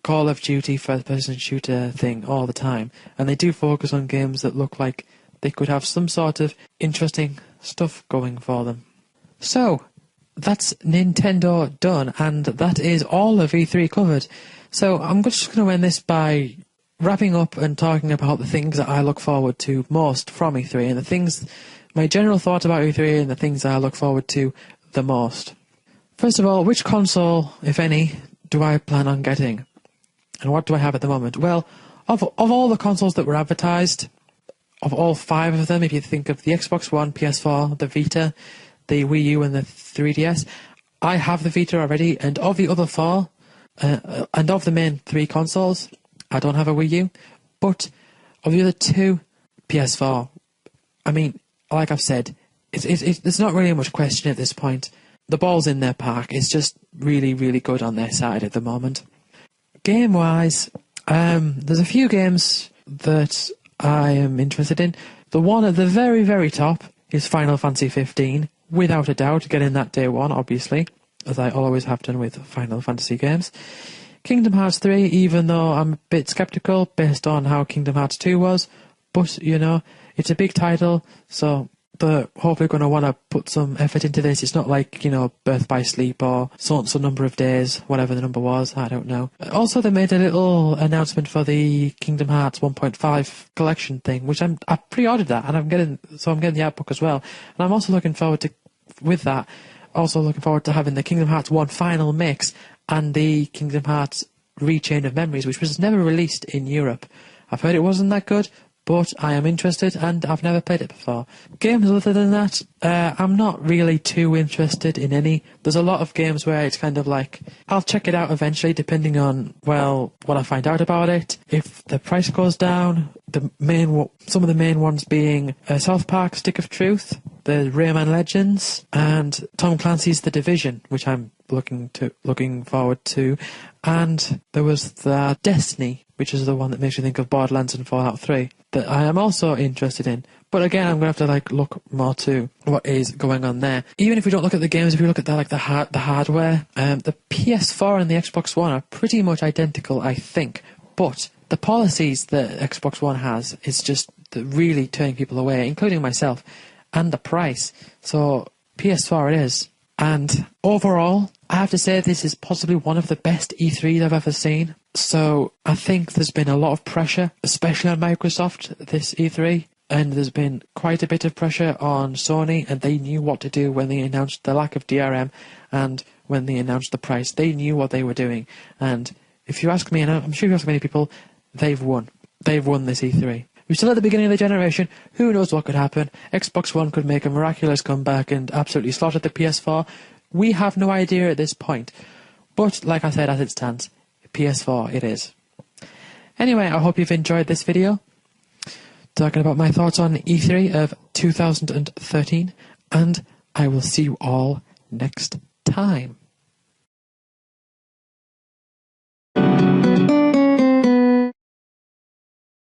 Call of Duty first-person shooter thing all the time. And they do focus on games that look like they could have some sort of interesting stuff going for them. So, that's Nintendo done, and that is all of E3 covered. So I'm just going to end this by wrapping up and talking about the things that I look forward to most from E3, and my general thought about E3 and the things that I look forward to the most. First of all, which console, if any, do I plan on getting? And what do I have at the moment? Well, of all the consoles that were advertised, of all 5 of them, if you think of the Xbox One, PS4, the Vita, the Wii U and the 3DS, I have the Vita already, and of the other 4, and of the main 3 consoles, I don't have a Wii U, but of the other 2, PS4. Like I've said, there's not really much question at this point. The ball's in their park. It's just really, really good on their side at the moment. Game-wise, there's a few games that I am interested in. The one at the very, very top is Final Fantasy 15, without a doubt, getting that day one, obviously, as I always have done with Final Fantasy games. Kingdom Hearts 3, even though I'm a bit sceptical based on how Kingdom Hearts 2 was, but, it's a big title, so they're hopefully going to want to put some effort into this. It's not like, Birth by Sleep or so number of days, whatever the number was, I don't know. Also, they made a little announcement for the Kingdom Hearts 1.5 collection thing, which I pre-ordered that, and I'm getting the art book as well. And I'm also looking forward to, with that, having the Kingdom Hearts 1 final mix and the Kingdom Hearts Rechain of Memories, which was never released in Europe. I've heard it wasn't that good, but I am interested, and I've never played it before. Games other than that, I'm not really too interested in any. There's a lot of games where it's kind of like, I'll check it out eventually, depending on, what I find out about it. If the price goes down, some of the main ones being South Park Stick of Truth, the Rayman Legends, and Tom Clancy's The Division, which I'm looking forward to. And there was the Destiny, which is the one that makes you think of Borderlands and Fallout 3, that I am also interested in. But again, I'm going to have to look more to what is going on there. Even if we don't look at the games, if we look at the hardware, the PS4 and the Xbox One are pretty much identical, I think. But the policies that Xbox One has is just really turning people away, including myself, and the price. So PS4 it is. And overall, I have to say this is possibly one of the best E3s I've ever seen. So I think there's been a lot of pressure, especially on Microsoft, this E3. And there's been quite a bit of pressure on Sony, and they knew what to do when they announced the lack of DRM and when they announced the price. They knew what they were doing. And if you ask me, and I'm sure if you ask many people, they've won. They've won this E3. We're still at the beginning of the generation. Who knows what could happen? Xbox One could make a miraculous comeback and absolutely slaughter the PS4. We have no idea at this point. But, like I said, as it stands, PS4 it is. Anyway, I hope you've enjoyed this video, talking about my thoughts on E3 of 2013, and I will see you all next time.